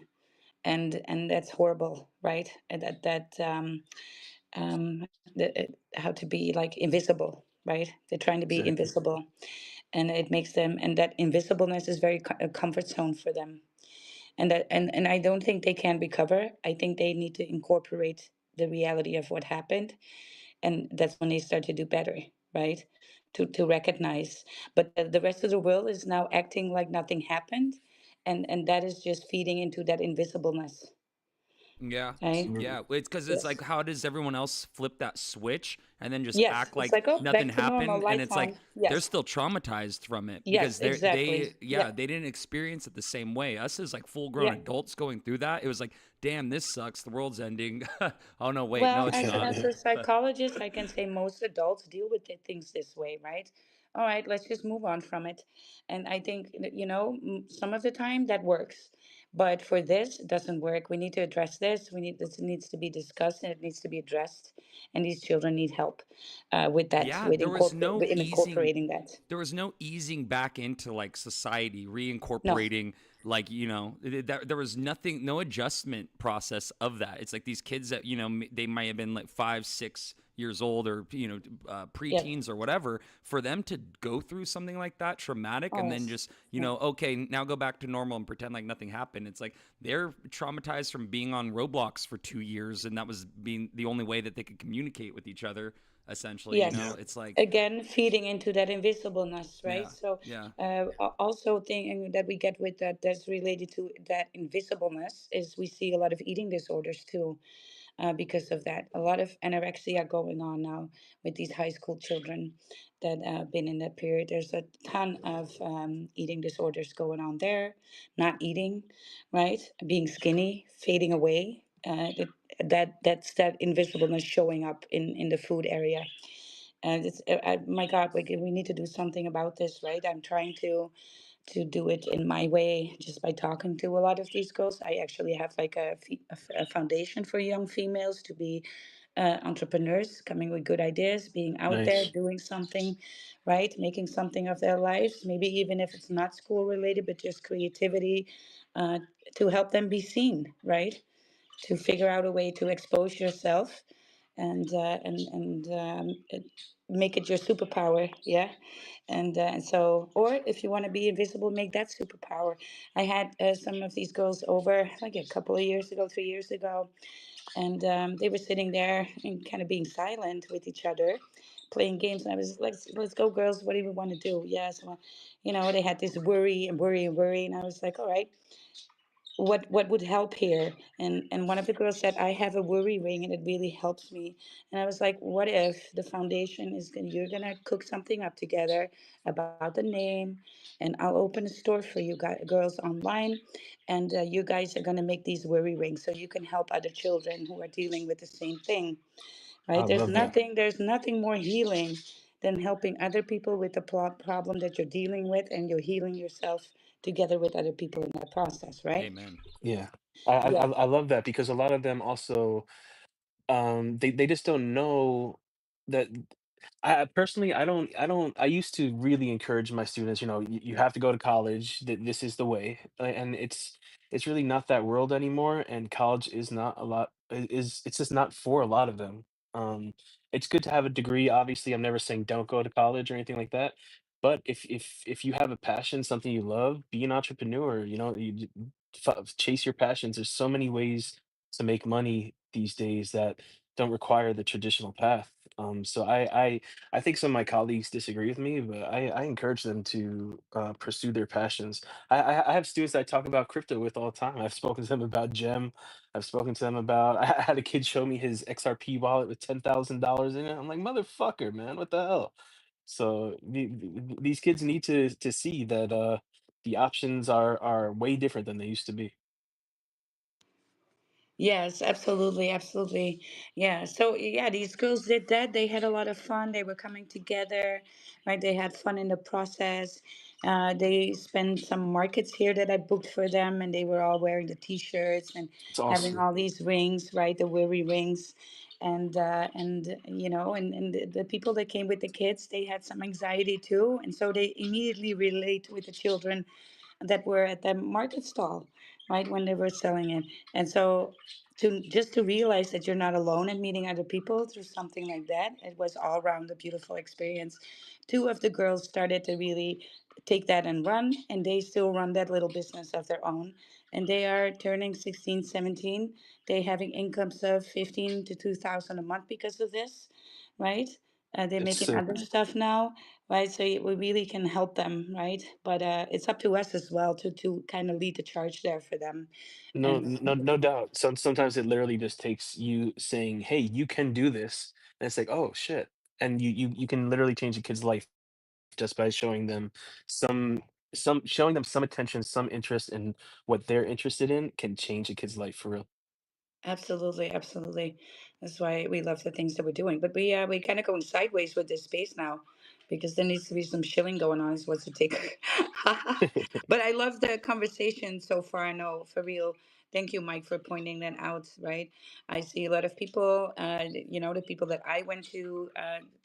and that's horrible, right? And how to be like invisible, right? They're trying to be exactly. invisible, and it makes them, and that invisibleness is very a comfort zone for them, and I don't think they can recover. I think they need to incorporate the reality of what happened, and that's when they start to do better, right? To recognize, but the rest of the world is now acting like nothing happened, and that is just feeding into that invisibleness, Yeah. right? Absolutely. Yeah. It's because it's like, Yes. how does everyone else flip that switch and then just Yes, act it's like like, oh, nothing back to normal, happened? And lights it's like on. they're Yes. still traumatized from it Yes, because exactly. yeah, Yeah. they didn't experience it the same way. Us as like full grown Yeah. adults going through that, it was like, damn, this sucks. The world's ending. Oh, no, wait. No, Well, it's not. as a psychologist, I can say most adults deal with things this way, right? All right, let's just move on from it. And I think, some of the time that works. But for this, it doesn't work. We need to address this. This needs to be discussed and it needs to be addressed. And these children need help with that, Yeah, there was no in easing incorporating that. back into like society, No. reincorporating like, there was nothing, no adjustment process of that. It's like these kids that, they might have been like 5, 6 years old, or Yep. preteens or whatever, for them to go through something like that traumatic Oh, and then yes. just, Yeah. okay, now go back to normal and pretend like nothing happened. It's like they're traumatized from being on Roblox for 2 years, and that was being the only way that they could communicate with each other, essentially. Yes. It's like, Again, feeding into that invisibleness, right? yeah, So, yeah. also thing that we get with that's related to that invisibleness is we see a lot of eating disorders too, because of that. A lot of anorexia going on now with these high school children that been in that period. There's a ton of eating disorders going on there. Not eating, right? Being skinny, fading away. That's that invisibleness showing up in the food area. And my God, we need to do something about this, right? I'm trying to do it in my way just by talking to a lot of these girls. I actually have like a foundation for young females to be entrepreneurs, coming with good ideas, being out there, Nice. doing something, right? Making something of their lives, maybe even if it's not school related, but just creativity uh, to help them be seen, right? To figure out a way to expose yourself and make it your superpower, yeah. And so, or if you want to be invisible, make that superpower. I had some of these girls over like a couple of years ago, 3 years ago, and they were sitting there and kind of being silent with each other, playing games. And I was like, let's go, girls, what do you want to do? Yes, well, they had this worry and worry and worry, and I was like, all right, what would help here? And one of the girls said, I have a worry ring and it really helps me. And I was like, what if the foundation is going you're gonna cook something up together about the name, and I'll open a store for you guys, girls, online, and you guys are gonna make these worry rings so you can help other children who are dealing with the same thing, I right? there's love that. nothing there's nothing more healing than helping other people with the problem that you're dealing with, and you're healing yourself together with other people in that process, right? Amen. Yeah. I love that because a lot of them also, they just don't know that. Personally, I used to really encourage my students, you have to go to college, that this is the way. And it's really not that world anymore, and college is not a lot, it's just not for a lot of them. Um, it's good to have a degree, obviously. I'm never saying don't go to college or anything like that. But if you have a passion, something you love, be an entrepreneur, chase your passions. There's so many ways to make money these days that don't require the traditional path. So I think some of my colleagues disagree with me, but I encourage them to pursue their passions. I have students that I talk about crypto with all the time. I've spoken to them about Gem. I've spoken to them about. I had a kid show me his XRP wallet with $10,000 in it. I'm like, motherfucker, man, what the hell? So these kids need to see that the options are way different than they used to be. Yes, absolutely, absolutely. Yeah. So yeah, these girls did that. They had a lot of fun. They were coming together, right? They had fun in the process. They spent some markets here that I booked for them, and they were all wearing the t-shirts and It's having awesome. all these rings, right? The weary rings. And the people that came with the kids, they had some anxiety too. And so they immediately relate with the children that were at the market stall, right, when they were selling it. And so to realize that you're not alone in meeting other people through something like that, it was all around a beautiful experience. Two of the girls started to really take that and run, and they still run that little business of their own, and they are turning 16, 17. They're having incomes of 15 to 2,000 a month because of this, right? They're It's making other stuff now, right? So we really can help them, right? But it's up to us as well to kind of lead the charge there for them. no, And no doubt. Sometimes it literally just takes you saying, "Hey, you can do this," and it's like, "Oh shit!" And you can literally change a kid's life just by showing them some showing them some attention, some interest in what they're interested in can change a kid's life for real. absolutely, absolutely. That's why we love the things that we're doing. But we kind of going sideways with this space now, because there needs to be some shilling going on. Is what's it take? But I love the conversation so far. I know for real. Thank you, Mike, for pointing that out. Right, I see a lot of people. The people that I went to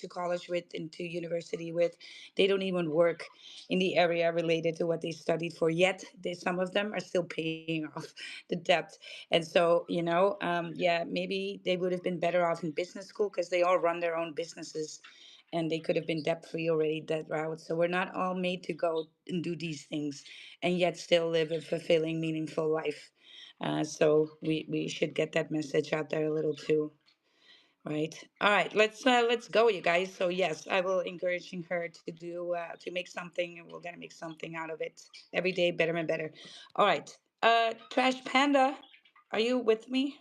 college with and to university with, they don't even work in the area related to what they studied for yet. Some of them are still paying off the debt. And so, yeah, maybe they would have been better off in business school because they all run their own businesses and they could have been debt free already that route. So we're not all made to go and do these things and yet still live a fulfilling, meaningful life. So we should get that message out there a little too. Right. All right. Let's go, you guys. So yes, I will encouraging her to do to make something, and we're gonna make something out of it every day, better and better. All right. Trash Panda, are you with me?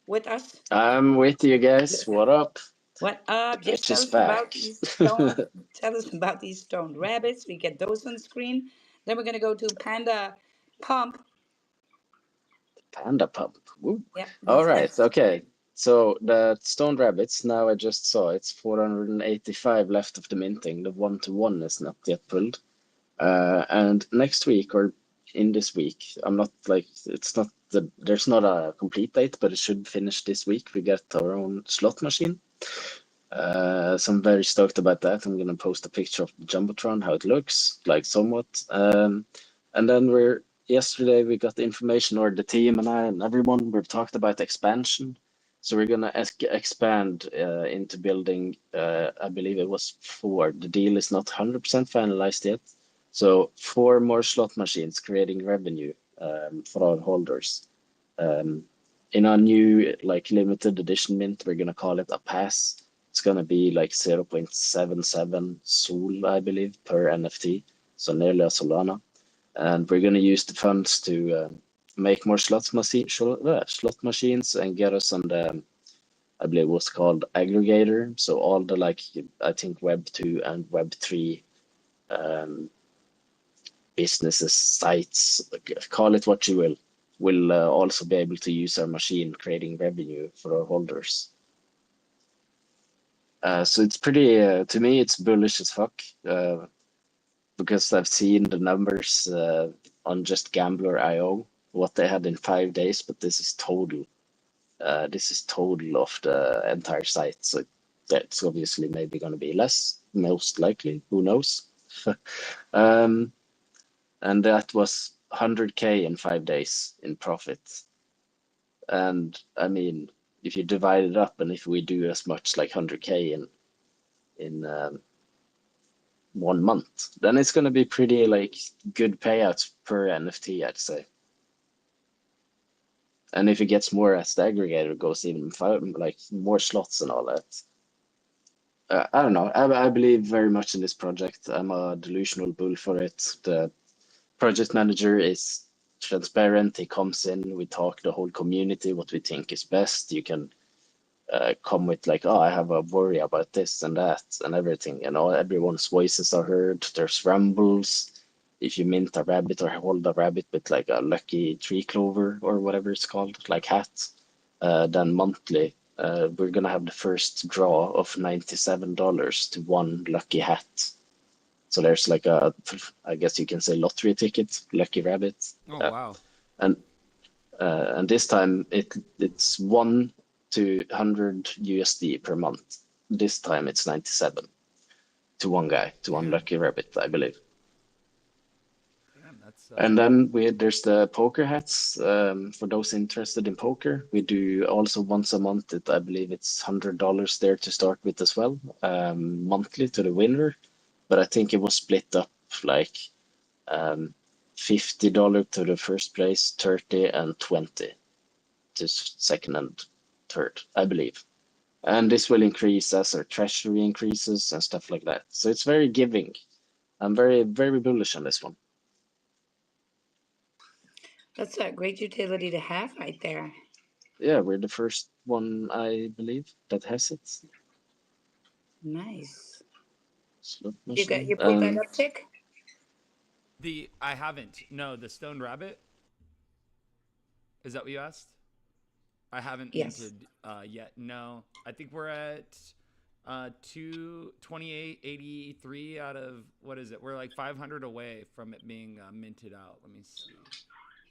With us? I'm with you guys. What up? What The up? Just bitch tell is us about back. these stone. Tell us about these stone rabbits. We get those on screen. Then we're gonna go to Panda Pump. Panda pump. Woo. Yeah, All that's right. next. Okay. So the stone rabbits, now I just saw it's 485 left of the minting. The one-to-one is not yet pulled. And next week or in this week, I'm not like, it's not there's not a complete date, but it should finish this week. We get our own slot machine. So I'm very stoked about that. I'm gonna post a picture of the Jumbotron, how it looks, like somewhat. And then yesterday we got the information, or the team and I and everyone, we've talked about expansion. So we're gonna expand into building, I believe it was four. The deal is not 100% finalized yet. So four more slot machines creating revenue for our holders. Um, in our new like limited edition mint, we're gonna call it a pass. It's gonna be like 0.77 Sol, I believe, per NFT, so nearly a Solana. And we're gonna use the funds to make more slot machines and get us on the, I believe what's called aggregator. So all the like, I think Web2 and Web3 um, businesses, sites, call it what you will also be able to use our machine, creating revenue for our holders. So it's pretty, to me, it's bullish as fuck, because I've seen the numbers on just Gambler.io, what they had in 5 days, but this is total. This is total of the entire site. So that's obviously maybe going to be less, most likely. Who knows? um, and that was 100K in 5 days in profit. And I mean, if you divide it up, and if we do as much like 100K in 1 month, then it's going to be pretty like good payouts per NFT, I'd say. And if it gets more as the aggregator goes, even like more slots and all that. I don't know. I believe very much in this project. I'm a delusional bull for it. The project manager is transparent. He comes in, we talk the whole community, what we think is best. You can come with like, oh, I have a worry about this and that and everything. Everyone's voices are heard. There's rumbles. If you mint a rabbit or hold a rabbit with like a lucky tree clover or whatever it's called, like hat, then monthly, we're gonna have the first draw of $97 to one lucky hat. So there's like I guess you can say lottery ticket, lucky rabbit. Oh Yeah. wow. And and this time it's 1 to 100 USD per month. This time it's 97 to one guy, to one Damn. lucky rabbit, I believe. Damn, that's And then there's the poker hats. For those interested in poker, we do also once a month. I believe it's $100 there to start with as well, monthly to the winner. But I think it was split up like um, $50 to the first place, 30 and 20 to second and third, I believe. And this will increase as our treasury increases and stuff like that. So it's very giving. I'm very, very bullish on this one. That's a great utility to have right there. Yeah, we're the first one, I believe, that has it. Nice. Slot You machine. pulled that up, Tick? The I haven't. No, the Stone Rabbit. Is that what you asked? I haven't Yes. minted yet. No, I think we're at 228.83 out of what is it? We're like 500 away from it being minted out. Let me see.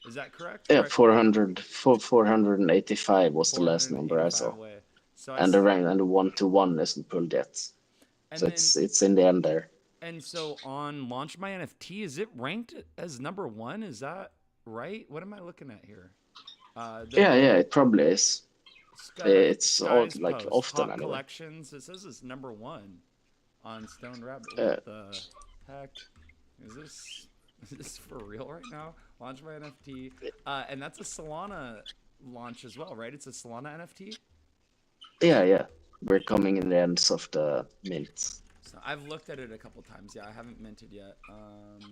Is that correct? Yeah, We're at 485 was the last number I 485 saw. away. So I And the rank and the 1-to-1 isn't pulled yet. So and then it's in the end there. and so on Launch My NFT, is it ranked as number one? Is that right? What am I looking at here? Yeah, it probably is. It's all Sky's like post often hot anyway. collections. It says it's number one on Stone Rabbit. Uh, What the heck is this? Is this for real right now? Launch my NFT, and that's a Solana launch as well, right? It's a Solana NFT. yeah. We're coming in the ends of the mint. So I've looked at it a couple times. Yeah, I haven't minted yet.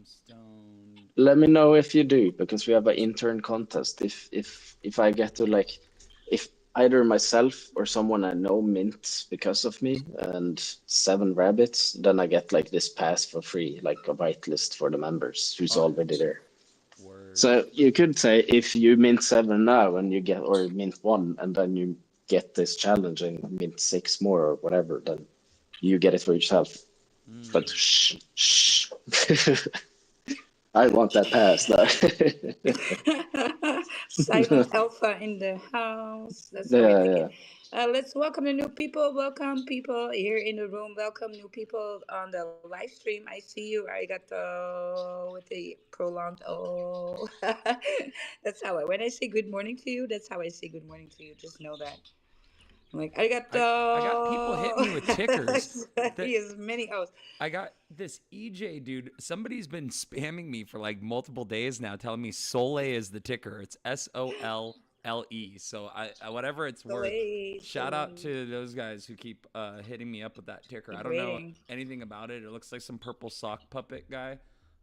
Stoned. Let me know if you do, because we have an intern contest. If I get to like, if either myself or someone I know mints because of me and 7 rabbits, then I get like this pass for free, like a whitelist for the members who's Oh, already there. word. So you could say if you mint 7 now and you get, or mint 1, and then you get this challenge and mint 6 more or whatever, then you get it for yourself. But Mm. shh. I want that pass though. Silent Alpha in the house. That's how we like Yeah. it. Let's welcome the new people. Welcome people here in the room. Welcome new people on the live stream. I see you. I got the with the prolonged oh. That's how when I say good morning to you, that's how I say good morning to you. Just know that. I'm like, I got people hitting arigato. me with tickers. He That has many O's. I got this EJ dude. Somebody's been spamming me for like multiple days now, telling me Sole is the ticker. It's SOLLE. So whatever it's worth. Soleil, Shout out Soleil. to those guys who keep hitting me up with that ticker. I don't know Degrading. anything about it. It looks like some purple sock puppet guy.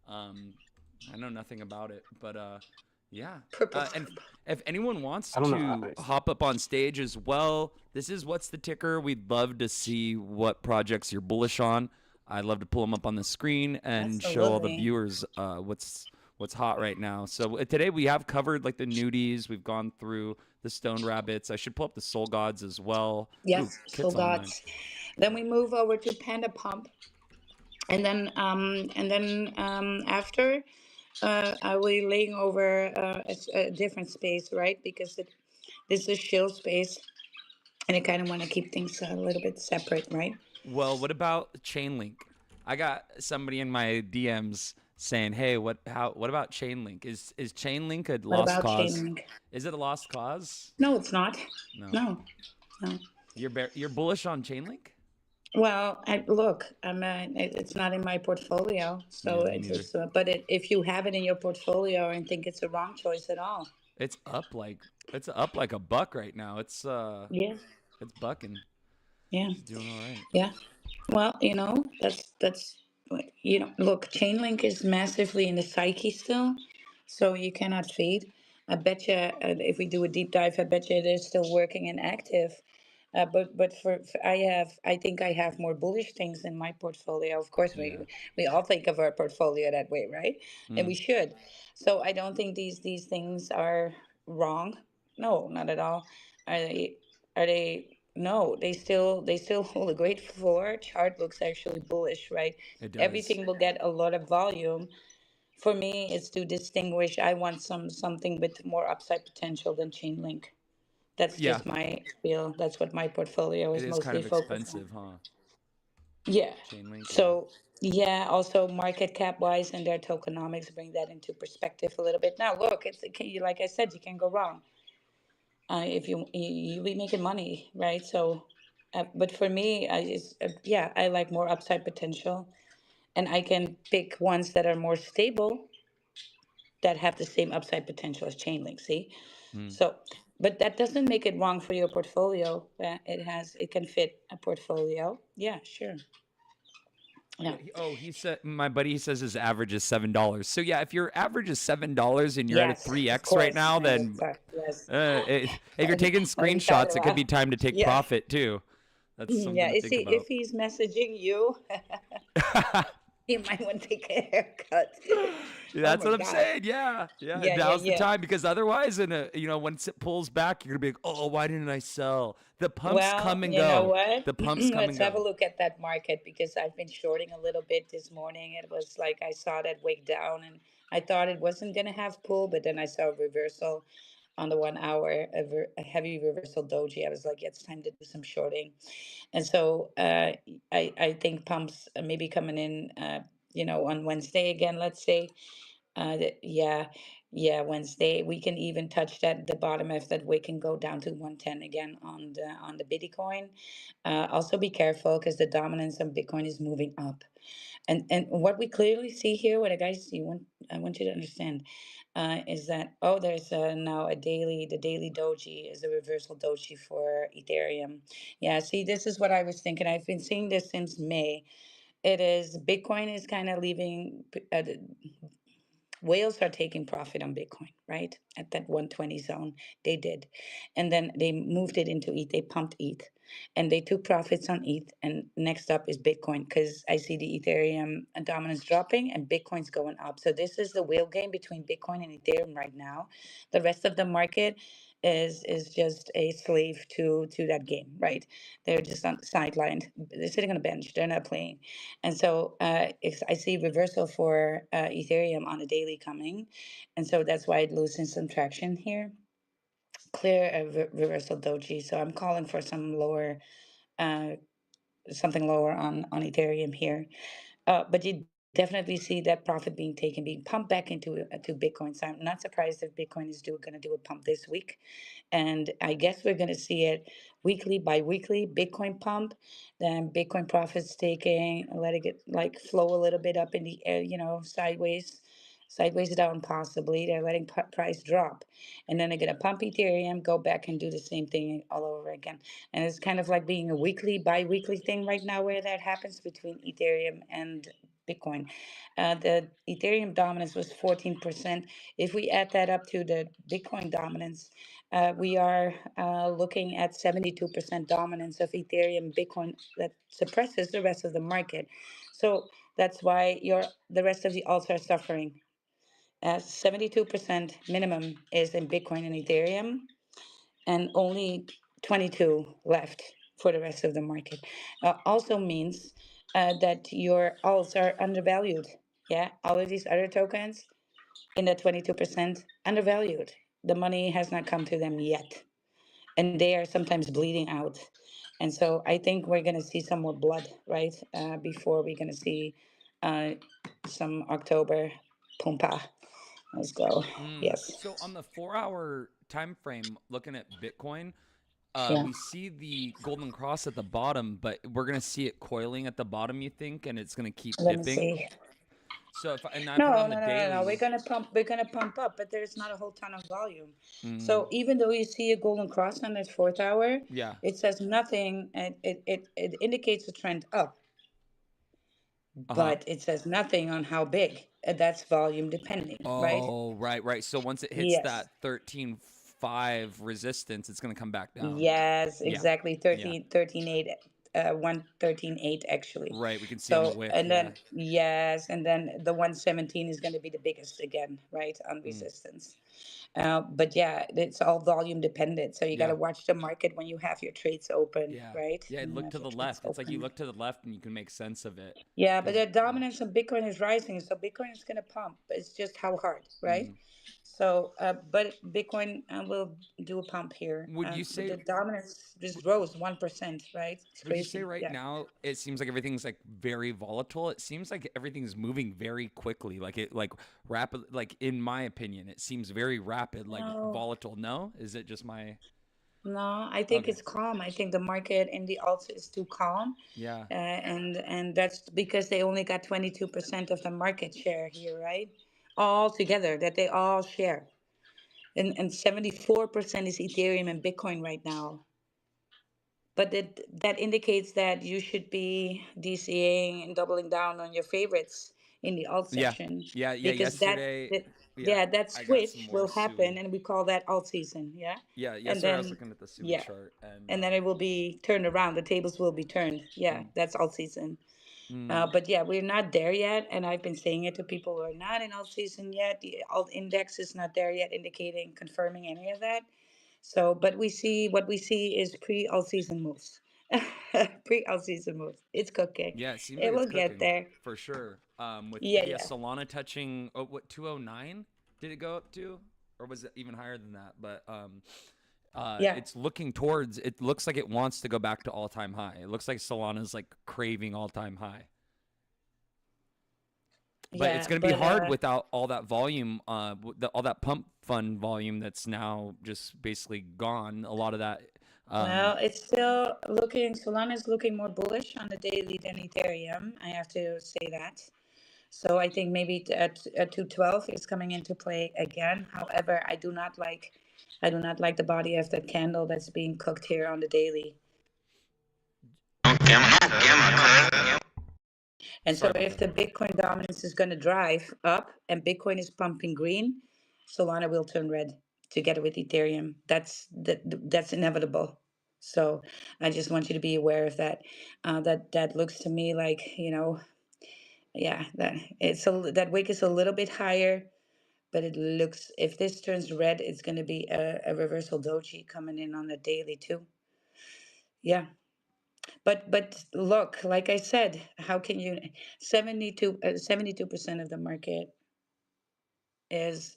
Um, I know nothing about it, but yeah. Purple. And if anyone wants I don't know. to hop up on stage as well, this is what's the ticker. We'd love to see what projects you're bullish on. I'd love to pull them up on the screen and show all the Absolutely. viewers what's hot right now. So today we have covered like the nudies. We've gone through the stone rabbits. I should pull up the soul gods as well. Ooh, Yes, soul Kit's online. gods. Then we move over to Panda Pump, and then after, I will be laying over a different space, right? Because this is shill space, and I kind of want to keep things a little bit separate, right? Well, what about Chainlink? I got somebody in my DMs saying, "Hey, what about Chainlink? Is Chainlink a What lost about cause? Chainlink? Is it a lost cause?" No, it's not. No. No, no. You're bullish on Chainlink? Well, look, it's not in my portfolio, so Yeah, me it's neither. just. If you have it in your portfolio and think it's a wrong choice at all, It's up like a buck right now. yeah, It's bucking. yeah, It's doing all right. yeah. Well, that's look, Chainlink is massively in the psyche still, so you cannot feed. I bet you, if we do a deep dive, I bet you it is still working and active. But I think I have more bullish things in my portfolio. Of course, Yeah. we all think of our portfolio that way, right? And we Mm, should. So I don't think these things are wrong. No, not at all. Are they? Are they? No, they still hold a great floor. Chart looks actually bullish, right? it does. Everything will get a lot of volume. For me, it's to distinguish. I want something with more upside potential than Chainlink. That's Yeah. just my feel. That's what my portfolio It is is kind mostly of focused on. expensive, huh? Yeah. Chainlink, yeah. So yeah, also market cap wise and their tokenomics bring that into perspective a little bit. Now look, like I said, you can go wrong. If you'll be making money, right? So, but for me, yeah, I like more upside potential, and I can pick ones that are more stable that have the same upside potential as Chainlink. See, Mm. so but that doesn't make it wrong for your portfolio. It can fit a portfolio. Yeah, sure. Yeah. Yeah. He said my buddy he says his average is $7. So yeah, if your average is $7 and you're at a Yes, three of x right course. now, then Yes. if you're taking What are we talking screenshots, it could about? be time to take Yeah. profit too. That's something Yeah. to Is think he if about. he's messaging you, he might want to take a haircut. Oh That's my what I'm God. saying. Yeah, yeah. Yeah, yeah, Now's the yeah. time because otherwise, in a once it pulls back, you're gonna be like, oh, why didn't I sell? The pumps Well, come and you know go. what? The pumps come Let's and have a go. look at that market because I've been shorting a little bit this morning. It was like I saw that wake down and I thought it wasn't going to have pull, but then I saw a reversal on the 1 hour, a heavy reversal doji. I was like, yeah, it's time to do some shorting. And so I think pumps maybe coming in, on Wednesday again, let's say. Yeah, yeah, Wednesday we can even touch that the bottom of that we can go down to 110 again on the Bitcoin. Also be careful because the dominance of Bitcoin is moving up. And what we clearly see here, what I want you to understand, is that there's now the daily doji is a reversal doji for Ethereum. Yeah, see, this is what I was thinking. I've been seeing this since May. It is Bitcoin is kind of leaving. Whales are taking profit on Bitcoin, right? At that 120 zone, they did. And then they moved it into ETH, they pumped ETH, and they took profits on ETH. And next up is Bitcoin, because I see the Ethereum dominance dropping and Bitcoin's going up. So this is the whale game between Bitcoin and Ethereum right now. The rest of the market is just a slave to that game, right? They're just on sidelined. They're sitting on a bench. They're not playing. And so I see reversal for Ethereum on a daily coming. And so that's why it loses some traction here. Clear a reversal doji. So I'm calling for uh, something lower on Ethereum here. But you definitely see that profit being taken, being pumped back to Bitcoin. So I'm not surprised if Bitcoin is going to do a pump this week. And I guess we're going to see it weekly by weekly Bitcoin pump, then Bitcoin profits taking, letting it like flow a little bit up in the air, sideways down possibly. They're letting price drop, and then they're going to pump Ethereum, go back and do the same thing all over again. And it's kind of like being a weekly, bi-weekly thing right now where that happens between Ethereum and Bitcoin. The Ethereum dominance was 14%. If we add that up to the Bitcoin dominance, we are looking at 72% dominance of Ethereum, Bitcoin that suppresses the rest of the market. So that's why the rest of the alts are suffering. 72% minimum is in Bitcoin and Ethereum, and only 22 left for the rest of the market. Also means that your alts are undervalued. Yeah, all of these other tokens in the 22% undervalued. The money has not come to them yet, and they are sometimes bleeding out. And so I think we're going to see some more blood, right? Before we're going to see uh, some October pumpa. Let's go. Yes. So on the 4 hour time frame, looking at Bitcoin, Yeah. we see the golden cross at the bottom, but we're gonna see it coiling at the bottom. You think, and it's gonna keep Let me dipping. see. So if and I put No, on the no, no, no, no. daily. We're gonna pump up, but there's not a whole ton of volume. Mm, So even though you see a golden cross on that fourth hour, yeah. it says nothing. It indicates a trend up, Uh huh. but it says nothing on how big. That's volume depending, right? Oh, right, right. So once it hits Yes. that 13.5 resistance, it's gonna come back down. Yes, Yeah. exactly. Yeah. 13.8, 113.8 actually. Right. We can see on the So, wick. and Yeah. then, yes, and then the 117 is going to be the biggest again, right, on Mm, resistance. But yeah, it's all volume dependent. So you got yeah. to watch the market when you have your trades open, Yeah. right? Yeah. When you Look have to your the trades left. It's like you open. look to the left and you can make sense of it. Yeah, but Cause the yeah. dominance of Bitcoin is rising, so Bitcoin is going to pump. It's just how hard, right? Mm. So, but Bitcoin will do a pump here. Would you But say? the dominance just rose 1%, right? It's Would you say crazy. right Yeah. now it seems like everything's like very volatile? It seems like everything's moving very quickly, like it like rapid. Like in my opinion, it seems very rapid, like No, volatile. No, is it just my? no, I think Okay, it's calm. I think the market in the alts is too calm. yeah. And that's because they only got 22% of the market share here, right? all together that they all share. And 74% is Ethereum and Bitcoin right now. But that indicates that you should be DCAing and doubling down on your favorites in the alt Yeah, section, yeah. because Yesterday, that yeah, yeah, that I got some switch more will happen, Sui. and we call that alt season. Yeah, Yeah, and yesterday I was then looking at the Sui yeah, chart, and and then it will be turned around. The tables will be turned. Yeah, mm, that's alt season. mm, But yeah, we're not there yet, and I've been saying it to people who are not in alt season yet. The alt index is not there yet, indicating confirming any of that. So, but we see what we see is pre all season moves. Pre all season moves. It's cooking. yeah, it seems It like it's will get cooking there. for sure. With Yeah, yeah, yeah, Solana touching what 209 did it go up to, or was it even higher than that? But yeah, it's looking towards. It looks like it wants to go back to all time high. It looks like Solana's like craving all time high. But it's yeah. going to be But hard without all that volume, all that pump fund volume that's now just basically gone. A lot of that, um, well, it's still looking. Solana is looking more bullish on the daily than Ethereum. I have to say that. So I think maybe at 212 is coming into play again. However, I do not like the body of the candle that's being cooked here on the daily. And so sorry about if that. the Bitcoin dominance is going to drive up and Bitcoin is pumping green, Solana will turn red together with Ethereum. That's inevitable. So I just want you to be aware of that. That looks to me like, yeah, that wick is a little bit higher, but it looks, if this turns red, it's going to be a reversal doji coming in on the daily too. Yeah. But look, like I said, how can you 72% of the market is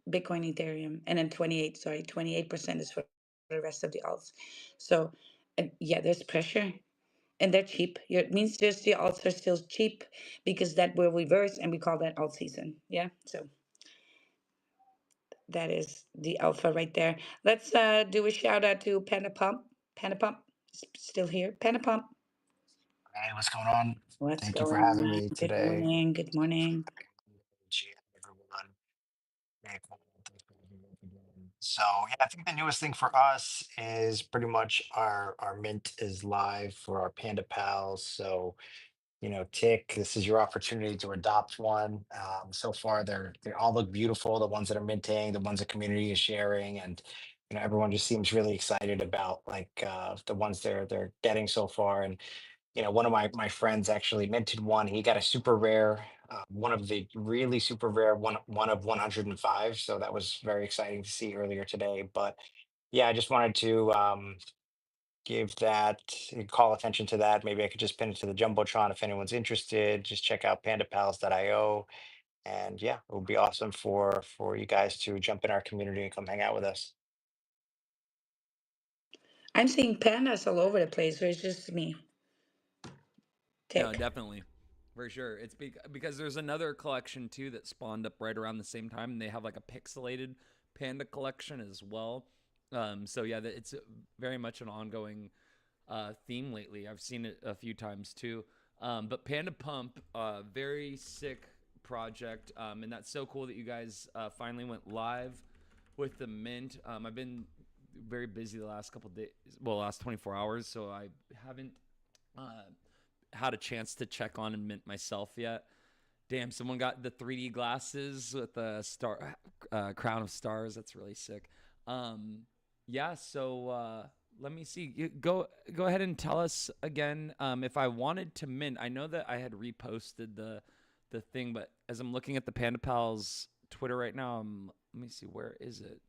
Bitcoin, Ethereum, and then 28% is for the rest of the alts. So yeah, there's pressure, and they're cheap. It means just the alts are still cheap because that will reverse, and we call that alt season. Yeah, so that is the alpha right there. Let's do a shout out to Panda Pump. Panda Pump still here. Panda Pump. Hey, what's going on? What's Thank you for going having on? me Good today. morning. Good morning. GM, everyone. Hey, Paul, thanks for having me again. So yeah, I think the newest thing for us is pretty much our mint is live for our Panda Pals. So Tick, this is your opportunity to adopt one. So far, they all look beautiful. The ones that are minting, the ones the community is sharing, and everyone just seems really excited about like the ones they're getting so far. And one of my friends actually minted one. He got a super rare, one of the really super rare one of 105. So that was very exciting to see earlier today. But yeah, I just wanted to give that call attention to that. Maybe I could just pin it to the jumbotron if anyone's interested. Just check out pandapals.io, and yeah, it would be awesome for you guys to jump in our community and come hang out with us. I'm seeing pandas all over the place, or it's just me. No, Tick. definitely, for sure. It's because there's another collection too that spawned up right around the same time, and they have like a pixelated panda collection as well. So yeah, it's very much an ongoing theme lately. I've seen it a few times too. But Panda Pump, very sick project, and that's so cool that you guys finally went live with the mint. I've been very busy the last couple days, well, last 24 hours, so I haven't uh, had a chance to check on and mint myself yet. Damn, someone got the 3D glasses with the star crown of stars. That's really sick. Yeah, so let me see. Go ahead and tell us again if I wanted to mint. I know that I had reposted the thing, but as I'm looking at the Panda Pals Twitter right now, let me see, where is it?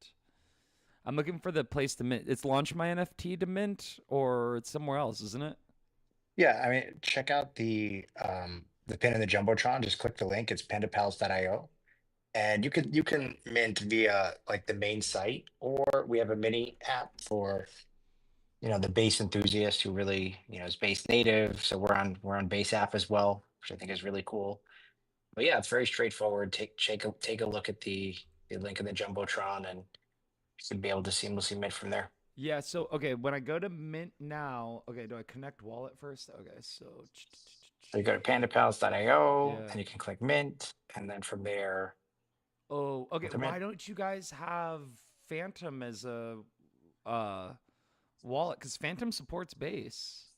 I'm looking for the place to mint. It's Launch My NFT to mint, or it's somewhere else, isn't it? Yeah, I mean, check out the pin in the jumbotron. Just click the link. It's pandapals.io. And you can mint via like the main site, or we have a mini app for the base enthusiast who really is base native. So we're on base app as well, which I think is really cool. But yeah, it's very straightforward. Take a look at the link in the jumbotron, and you should be able to seamlessly mint from there. Yeah, so okay, when I go to mint now, okay, do I connect wallet first? Okay, so So you go to pandapals.io Yeah. and you can click mint, and then from there, Oh, okay. the Why mint. don't you guys have Phantom as a uh wallet? Because Phantom supports base.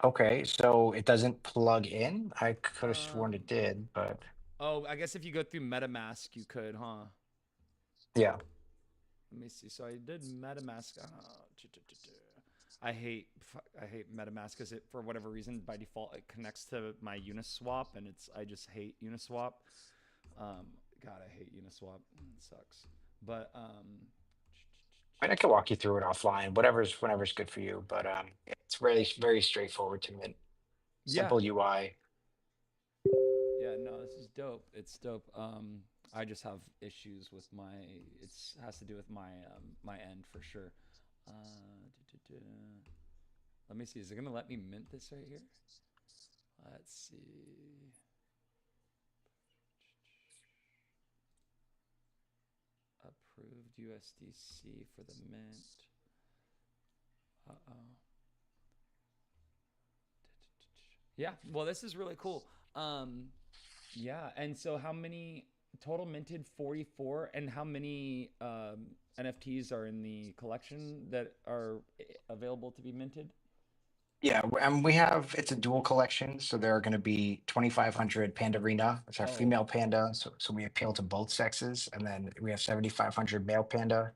Okay, so it doesn't plug in. I could have sworn it Um. did, but Oh, I guess if you go through MetaMask, you could, huh? yeah. Let me see. So I did MetaMask. I hate MetaMask because it, for whatever reason, by default it connects to my Uniswap, and I just hate Uniswap. Um, God, I hate Uniswap. It sucks. But I mean, I can walk you through it offline, whenever's good for you. But it's really very straightforward to mint. yeah, Simple UI. yeah, no, this is dope. It's dope. I just have issues with my. It's has to do with my end for sure. Let me see. Is it gonna let me mint this right here? Let's see. Approved USDC for the mint. Uh oh. Yeah. Well, this is really cool. Yeah. And so, how many total minted? 44. And how many NFTs are in the collection that are available to be minted? Yeah, and we have it's a dual collection, so there are going to be 2,500 Pandarina, which are Oh, female panda, so we appeal to both sexes, and then we have 7,500 male panda,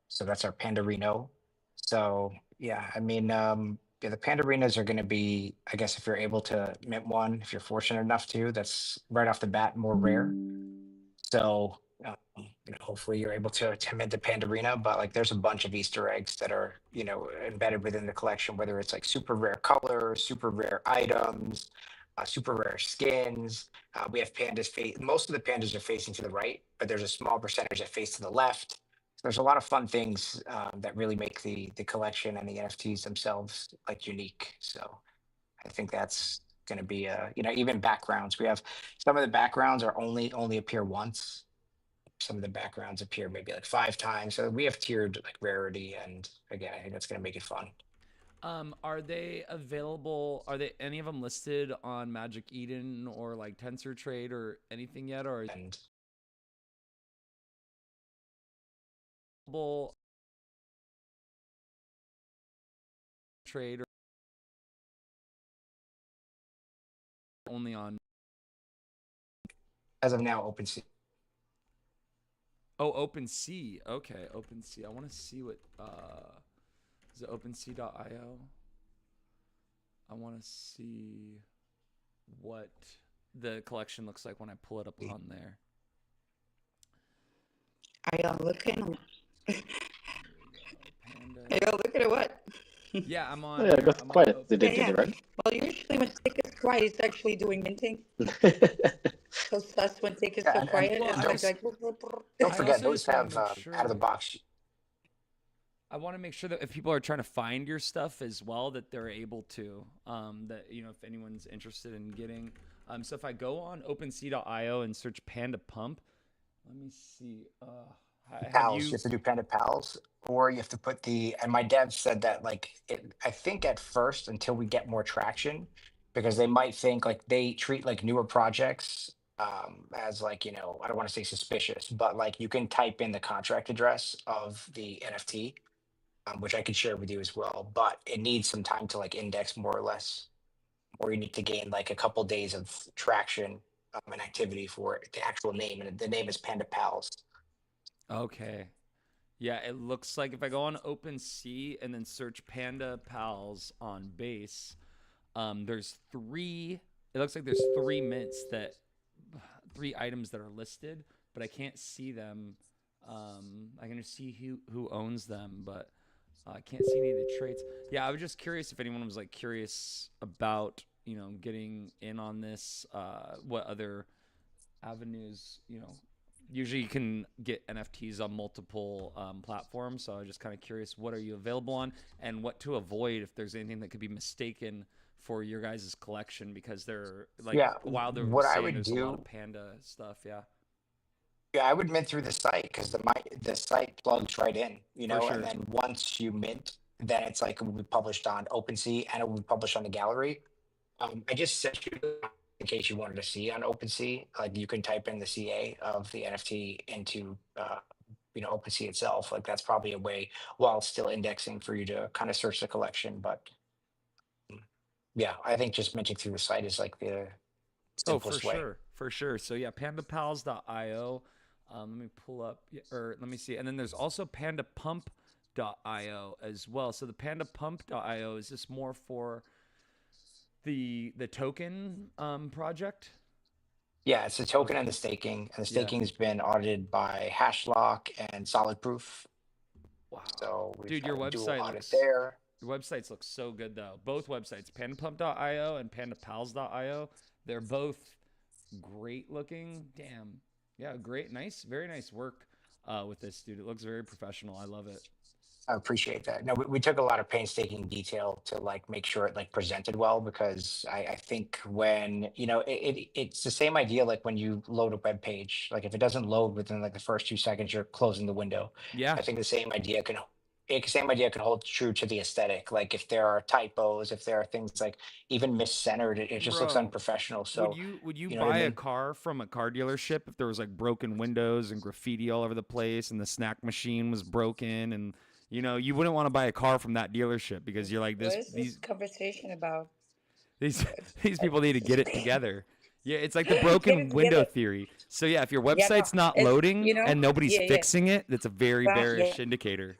so that's our Pandarino. So yeah, I mean, yeah, the Pandarinas are going to be, I guess, if you're able to mint one, if you're fortunate enough to, that's right off the bat more rare. So hopefully you're able to mint the Pandarina, but like there's a bunch of Easter eggs that are embedded within the collection, whether it's like super rare colors, super rare items, super rare skins. We have pandas face. Most of the pandas are facing to the right, but there's a small percentage that face to the left. So there's a lot of fun things that really make the collection and the NFTs themselves like unique. So I think that's going to be even backgrounds. We have some of the backgrounds are only appear once. Some of the backgrounds appear maybe like 5 times. So we have tiered like rarity, and again, I think that's going to make it fun. Are they available? Are they any of them listed on Magic Eden or like Tensor Trade or anything yet? Or And available trade or only on? as of now, OpenSea. Oh, OpenSea. Okay, OpenSea. I want to see what is it OpenSea.io? I want to see what the collection looks like when I pull it up on there. Are y'all looking? Here we go. Panda. Are y'all looking at what? Yeah, I'm Oh, on. yeah, I got I'm on quiet. Did Open. it Yeah, did yeah. it right? Well, usually when Tick is quiet, he's actually doing minting. So sus when Tick is Yeah, so and quiet. Well, It's I like just don't I forget also those just want to have make out of the sure. box. I want to make sure that if people are trying to find your stuff as well, that they're able to. That if anyone's interested in getting. So if I go on OpenSea.io and search Panda Pump, let me see. Have Pals, you you? have to do Panda Pals, or you have to put and my dev said that like I think at first until we get more traction, because they might think like they treat like newer projects as like I don't want to say suspicious, but like you can type in the contract address of the NFT, which I could share with you as well, but it needs some time to like index more or less, or you need to gain like a couple days of traction and activity for the actual name, and the name is Panda Pals. Okay. Yeah, it looks like if I go on OpenSea and then search Panda Pals on base, there's three. It looks like there's three mints that, three items that are listed, but I can't see them. I can just see who owns them, but I can't see any of the traits. Yeah, I was just curious if anyone was like curious about getting in on this. What other avenues usually you can get NFTs on multiple platforms. So I was just kind of curious, what are you available on, and what to avoid if there's anything that could be mistaken for your guys' collection, because they're like Yeah, while they're what I saying would there's a lot do, of panda stuff. Yeah, yeah, I would mint through the site because the site plugs right in, for and sure. then once you mint, then it's like it will be published on OpenSea and it will be published on the gallery. I just sent you in case you wanted to see on OpenSea. Like you can type in the CA of the NFT into OpenSea itself. Like that's probably a way while it's still indexing for you to kind of search the collection. But yeah, I think just minting through the site is like the Oh, for simplest way. sure, for sure. So yeah, pandapals.io. Let me pull up, or let me see. And then there's also pandapump.io as well. So the pandapump.io is just more for the token project. Yeah, it's the token and Okay. the staking. And the Yeah. staking has been audited by Hashlock and Solid Proof. Wow. So we've Dude, had a dual audit there. your websites look so good though. Both websites, pandapump.io and pandapals.io, they're both great looking. Damn. Yeah, great, nice, very nice work with this, dude. It looks very professional. I love it. I appreciate that. No, we took a lot of painstaking detail to like make sure it like presented well because I think when it's the same idea like when you load a web page, like if it doesn't load within like the first 2 seconds, you're closing the window. Yeah, I think the same idea can hold true to the aesthetic. Like if there are typos, if there are things like even miscentered, it just looks bro. unprofessional. Would So you you know what I buy a mean? car from a car dealership if there was like broken windows and graffiti all over the place and the snack machine was broken and you wouldn't want to buy a car from that dealership because you're like What this is this conversation about? these It's, these people need to get it together. Yeah, it's like the get broken it window together. theory. So yeah, if your Yeah, no, website's not it's loading and nobody's yeah, yeah, fixing it, that's a very yeah. bearish indicator.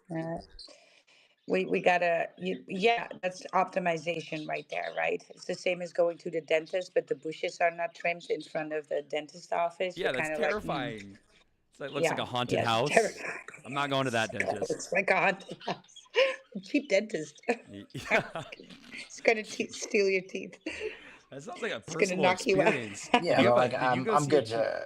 We gotta yeah, that's optimization right there, right? It's the same as going to the dentist, but the bushes are not trimmed in front of the dentist office. You're Yeah, that's kind of like, terrifying. It's like looks like yeah, a haunted yeah, it's house. terrifying. I'm not going to that dentist. It's like a haunted house. Cheap dentist. Yeah. It's gonna steal your teeth. That sounds like a It's gonna personal knock you out. experience. Yeah, but like Did you go I'm see a good cheap? to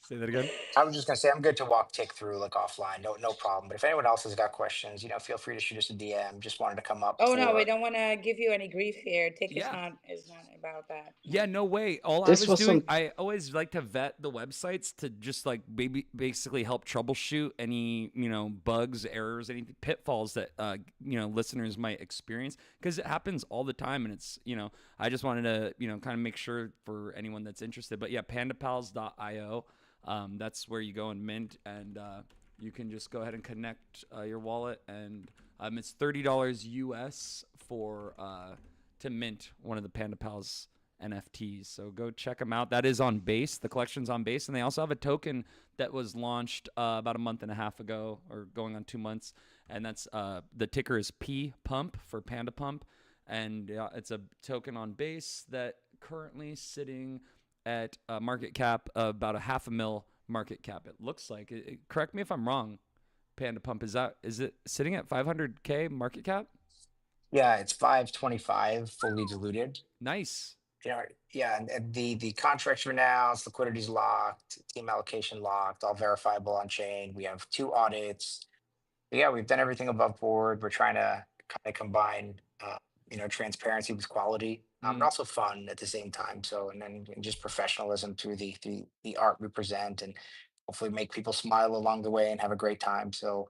Say that again. I was just gonna say I'm good to walk Tick through like offline, no problem. But if anyone else has got questions, feel free to shoot us a DM. Just wanted to come up Oh no, we for don't want to give you any grief here. Tick Yeah. is not about that. Yeah, No. no way. All I This was was doing, some I always like to vet the websites to just like basically help troubleshoot any, bugs, errors, any pitfalls that, listeners might experience because it happens all the time. And it's, I just wanted to, kind of make sure for anyone that's interested. But yeah, pandapals.io, that's where you go and mint and you can just go ahead and connect your wallet. And it's $30 US for, to mint one of the Panda Pals NFTs. So go check them out. That is on Base. The collection's on Base. And they also have a token that was launched about a month and a half ago or going on 2 months. And that's the ticker is P Pump for Panda Pump. And it's a token on Base that currently sitting at a market cap of about a $500,000 market cap. It looks like. Correct me if I'm wrong. Panda Pump is it sitting at 500K market cap? yeah, it's 525 fully diluted. Nice. Yeah, and the contracts are announced, liquidity's locked, team allocation locked, all verifiable on chain. We have 2 audits. But yeah, we've done everything above board. We're trying to kind of combine, transparency with quality, and Mm. also fun at the same time. So, and then just professionalism through the art we present, and hopefully make people smile along the way and have a great time. So,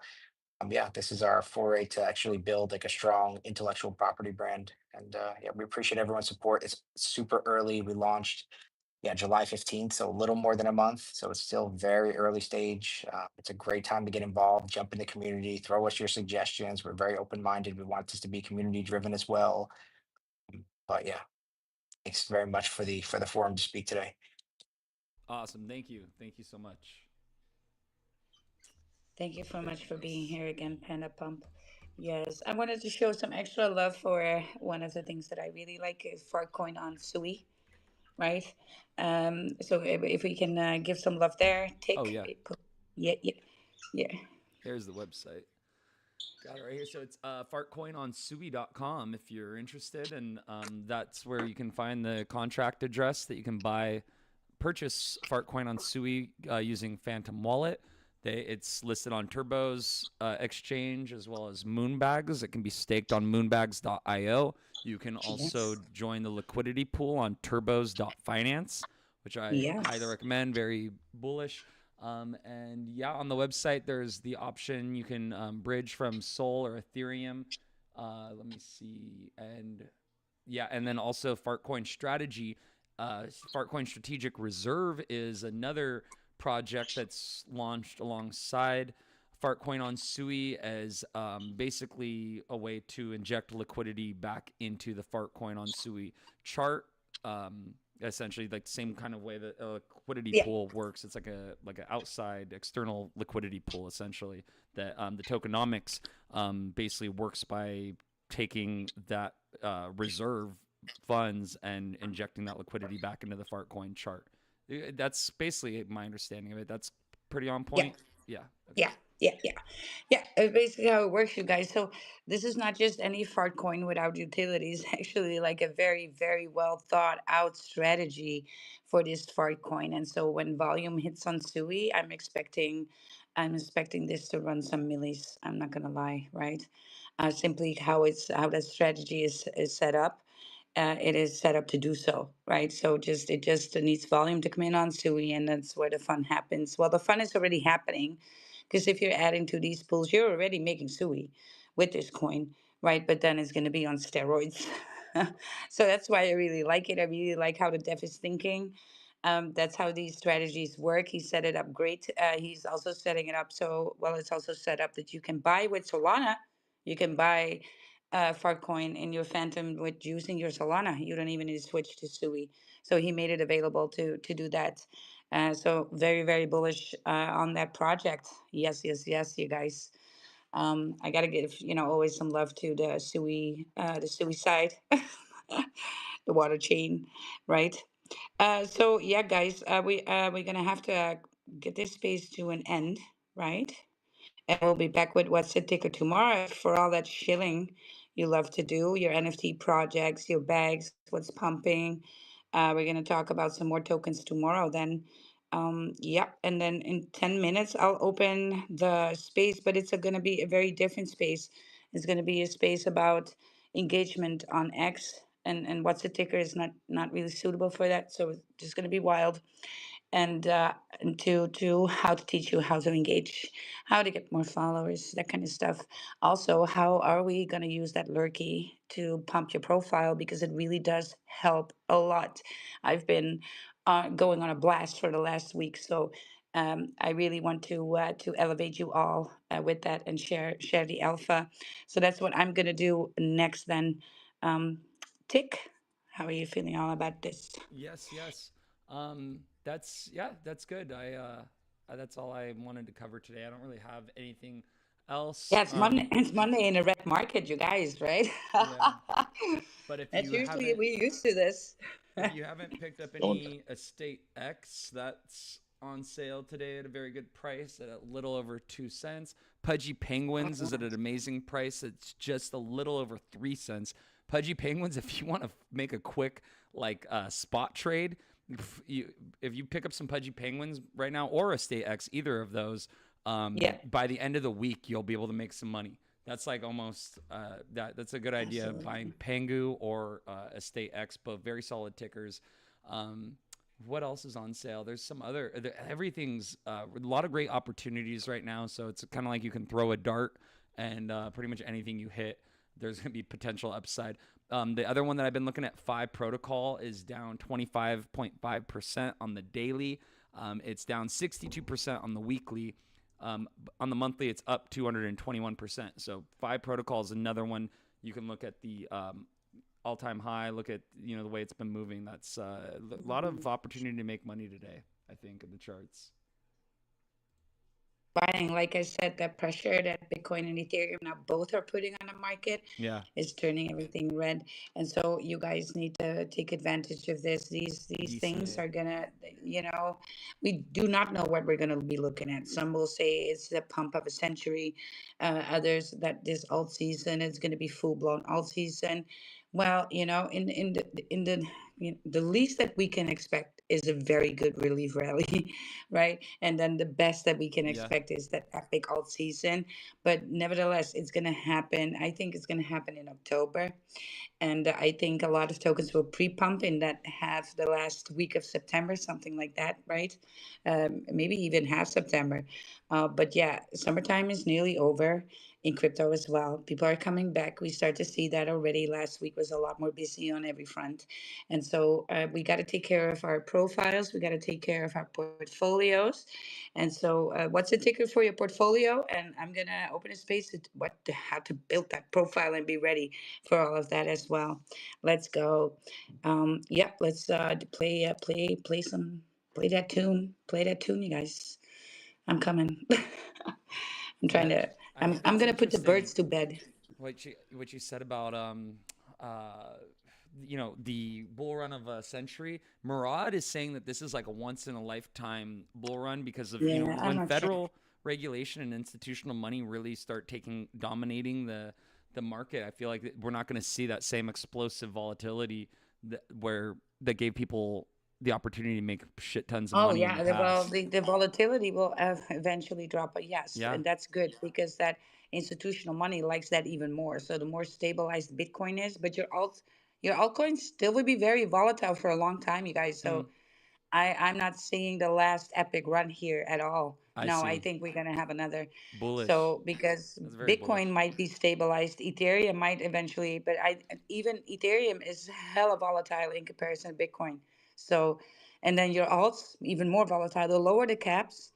yeah, this is our foray to actually build like a strong intellectual property brand. And yeah, we appreciate everyone's support. It's super early. We launched, yeah, July 15th, so a little more than a month. So it's still very early stage. It's a great time to get involved, jump in the community, throw us your suggestions. We're very open minded. We want this to be community driven as well. But yeah, thanks very much for the forum to speak today. Awesome. Thank you. Thank you so much. Thank you so much for being here again, Panda Pump. Yes, I wanted to show some extra love for one of the things that I really like is Fartcoin on Sui, right? So if we can give some love there, Oh tick. yeah. Yeah, yeah, yeah, Here's the website. Got it right here. So it's fartcoinonsui.com if you're interested. And that's where you can find the contract address that you can purchase Fartcoin on Sui using Phantom Wallet. It's listed on Turbo's exchange as well as Moonbags. It can be staked on moonbags.io. You can also yes, join the liquidity pool on turbos.finance, which I highly yes. recommend. Very bullish. And yeah, on the website, there's the option you can bridge from Sol or Ethereum Let me see. And yeah, and then also Fartcoin Strategy. Fartcoin Strategic Reserve is another project that's launched alongside Fartcoin on Sui as basically a way to inject liquidity back into the Fartcoin on Sui chart. Essentially, like the same kind of way that a liquidity Yeah, pool works. It's like an outside external liquidity pool, essentially. That the tokenomics basically works by taking that reserve funds and injecting that liquidity back into the Fartcoin chart. That's basically my understanding of it. That's pretty on yeah. point. Yeah. Okay. Yeah, yeah. Basically, how it works, you guys. So this is not just any fart coin without utilities. Actually, like a very, very well thought out strategy for this fart coin. And so when volume hits on Sui, I'm expecting this to run some millis. I'm not gonna lie, right? Simply how that strategy is set up, it is set up to do so, right? So it just needs volume to come in on Sui, and that's where the fun happens. Well, the fun is already happening because if you're adding to these pools, you're already making Sui with this coin, right? But then it's going to be on steroids. So that's why I really like it. I really like how the dev is thinking. That's how these strategies work. He set it up great. He's also setting it up so well. It's also set up that you can buy with Solana. You can buy Farcoin in your Phantom with using your Solana. You don't even need to switch to Sui. So he made it available to do that. So very, very bullish on that project. Yes, yes, yes, you guys. I gotta give always some love to the Sui side, the water chain, right? So yeah, guys, we're gonna have to get this space to an end, right? And we'll be back with What's the Ticker tomorrow for all that shilling you love to do, your NFT projects, your bags, what's pumping. We're going to talk about some more tokens tomorrow then. Yeah, and then in 10 minutes, I'll open the space, but it's going to be a very different space. It's going to be a space about engagement on X. And What's the Ticker is not really suitable for that. So it's just going to be wild and to how to teach you how to engage, how to get more followers, that kind of stuff. Also, how are we going to use that lurky to pump your profile because it really does help a lot. I've been going on a blast for the last week, so I really want to elevate you all with that and share the alpha. So that's what I'm going to do next. Then, Tick, how are you feeling all about this? Yes, yes. That's yeah, that's good. That's all I wanted to cover today. I don't really have anything else. Yeah, it's Monday. It's Monday in a red market, you guys, right? Yeah. But That's usually we're used to this. if you haven't picked up Don't. any Estate X, that's on sale today at a very good price at a little over 2 cents. Pudgy Penguins is at an amazing price. It's just a little over 3 cents. Pudgy Penguins, if you want to make a quick spot trade, if you pick up some Pudgy Penguins right now or Estate X, either of those, Yeah, by the end of the week you'll be able to make some money. That's like almost that's a good idea. Buying absolutely. Pangu or Estate X, both very solid tickers. Um, what else is on sale? There's some other. Everything's a lot of great opportunities right now. So it's kind of like you can throw a dart, and pretty much anything you hit, there's going to be potential upside. The other one that I've been looking at, Five Protocol, is down 25.5% on the daily. It's down 62% on the weekly. On the monthly, it's up 221%. So Five Protocol is another one. You can look at the all-time high. Look at the way it's been moving. That's a lot of opportunity to make money today, I think, in the charts. Buying, like I said, that pressure that Bitcoin and Ethereum now both are putting on the market Yeah, is turning everything red. And so you guys need to take advantage of this. These things DCA. are gonna, you know, we do not know what we're gonna be looking at. Some will say it's the pump of a century. Others that this alt season is gonna be full blown alt season. Well, the least that we can expect is a very good relief rally, right? And then the best that we can Yeah. expect is that epic alt season. But nevertheless, it's going to happen. I think it's going to happen in October. And I think a lot of tokens will pre-pump in that half the last week of September, something like that, right? Maybe even half September. But yeah, summertime is nearly over. in crypto as well. People are coming back. We start to see that already. Last week was a lot more busy on every front. And so we got to take care of our profiles. We got to take care of our portfolios. And so what's the ticker for your portfolio? And I'm going to open a space to how to build that profile and be ready for all of that as well. Let's go. Yeah, let's play some, play that tune. Play that tune, you guys. I'm coming. I'm trying Yeah, to. I I'm. think I'm it's gonna put the interesting birds to bed. what you said about uh the bull run of a century. Murad is saying that this is like a once in a lifetime bull run because of Yeah, I'm when not sure. federal regulation and institutional money really start dominating the market. I feel like we're not going to see that same explosive volatility that gave people the opportunity to make shit tons of Oh money in the yeah, well, past. the volatility will eventually drop, but yes, Yeah. and that's good because that institutional money likes that even more. So the more stabilized Bitcoin is, but your altcoins still will be very volatile for a long time, you guys. Mm, So I'm not seeing the last epic run here at all. I No, I see. think we're gonna have another. Bullish. So because That's very Bitcoin bullish. might be stabilized, Ethereum might eventually, but I even Ethereum is hella volatile in comparison to Bitcoin. So, and then your alts even more volatile. The lower the caps,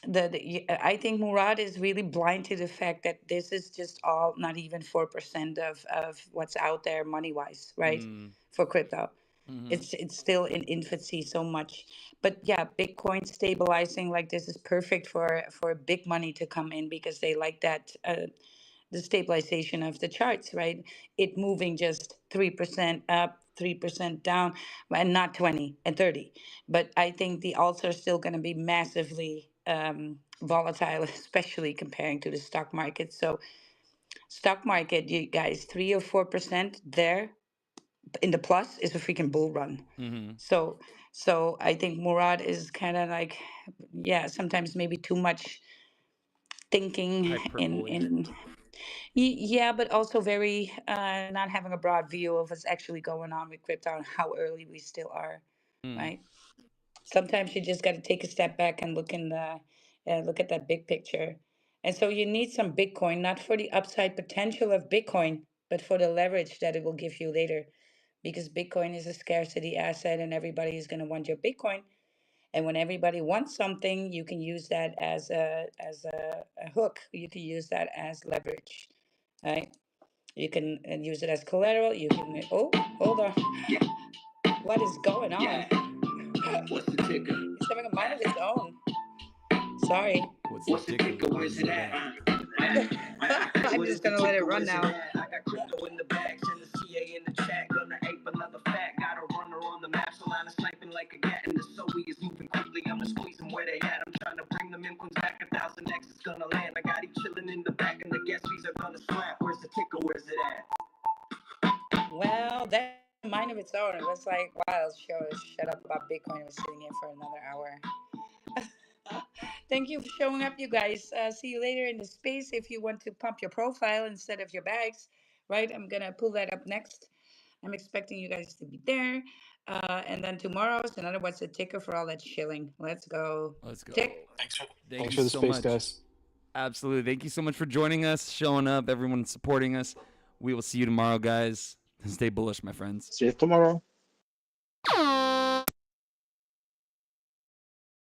I think Murad is really blind to the fact that this is just all not even 4% of what's out there money wise, right? Mm, For crypto. mm-hmm. It's still in infancy so much. But yeah, Bitcoin stabilizing like this is perfect for big money to come in because they like that the stabilization of the charts, right? It moving just 3% up, 3% down, and not 20 and 30. But I think the alts are still going to be massively volatile, especially comparing to the stock market. So, stock market, you guys, 3 or 4% there in the plus is a freaking bull run. Mm-hmm. So, so I think Murad is kind of like, yeah, sometimes maybe too much thinking Hyperbole. yeah, but also very not having a broad view of what's actually going on with crypto and how early we still are, Mm. right? Sometimes you just got to take a step back and look at that big picture. And so you need some Bitcoin, not for the upside potential of Bitcoin, but for the leverage that it will give you later. Because Bitcoin is a scarcity asset, and everybody is going to want your Bitcoin. And when everybody wants something, you can use that as a hook. You can use that as leverage, right? You can use it as collateral. You can. Oh, hold on. What is going on? What's the ticker? It's having a mind of its own. Sorry. What's the What's the ticker? ticker? Where's Where's it it at? at? I'm What just is the gonna let it ticker? run Where's it now. at? I got crypto in the bag, send the CA in the chat. Gonna ape another fact. Got a runner on the map, so line is sniping like a gat. And the SOE is moving quickly. I'm just squeezing where they at. I'm trying to bring them in back. 1,000X is gonna land. I got each chilling in the back, and the gas fees are gonna slap. Where's the ticker? Where's it at? Well, that had a mind of its own. It was like, wow, shut up about Bitcoin. It was sitting here for another hour. Thank you for showing up, you guys. See you later in the space if you want to pump your profile instead of your bags, right? I'm gonna pull that up next. I'm expecting you guys to be there. And then tomorrow is another what's the ticker for all that shilling. Let's go. Let's Tick. go. Thanks for Thank thanks you for the so space, much. guys. Absolutely. Thank you so much for joining us, showing up, everyone supporting us. We will see you tomorrow, guys. Stay bullish, my friends. See you tomorrow.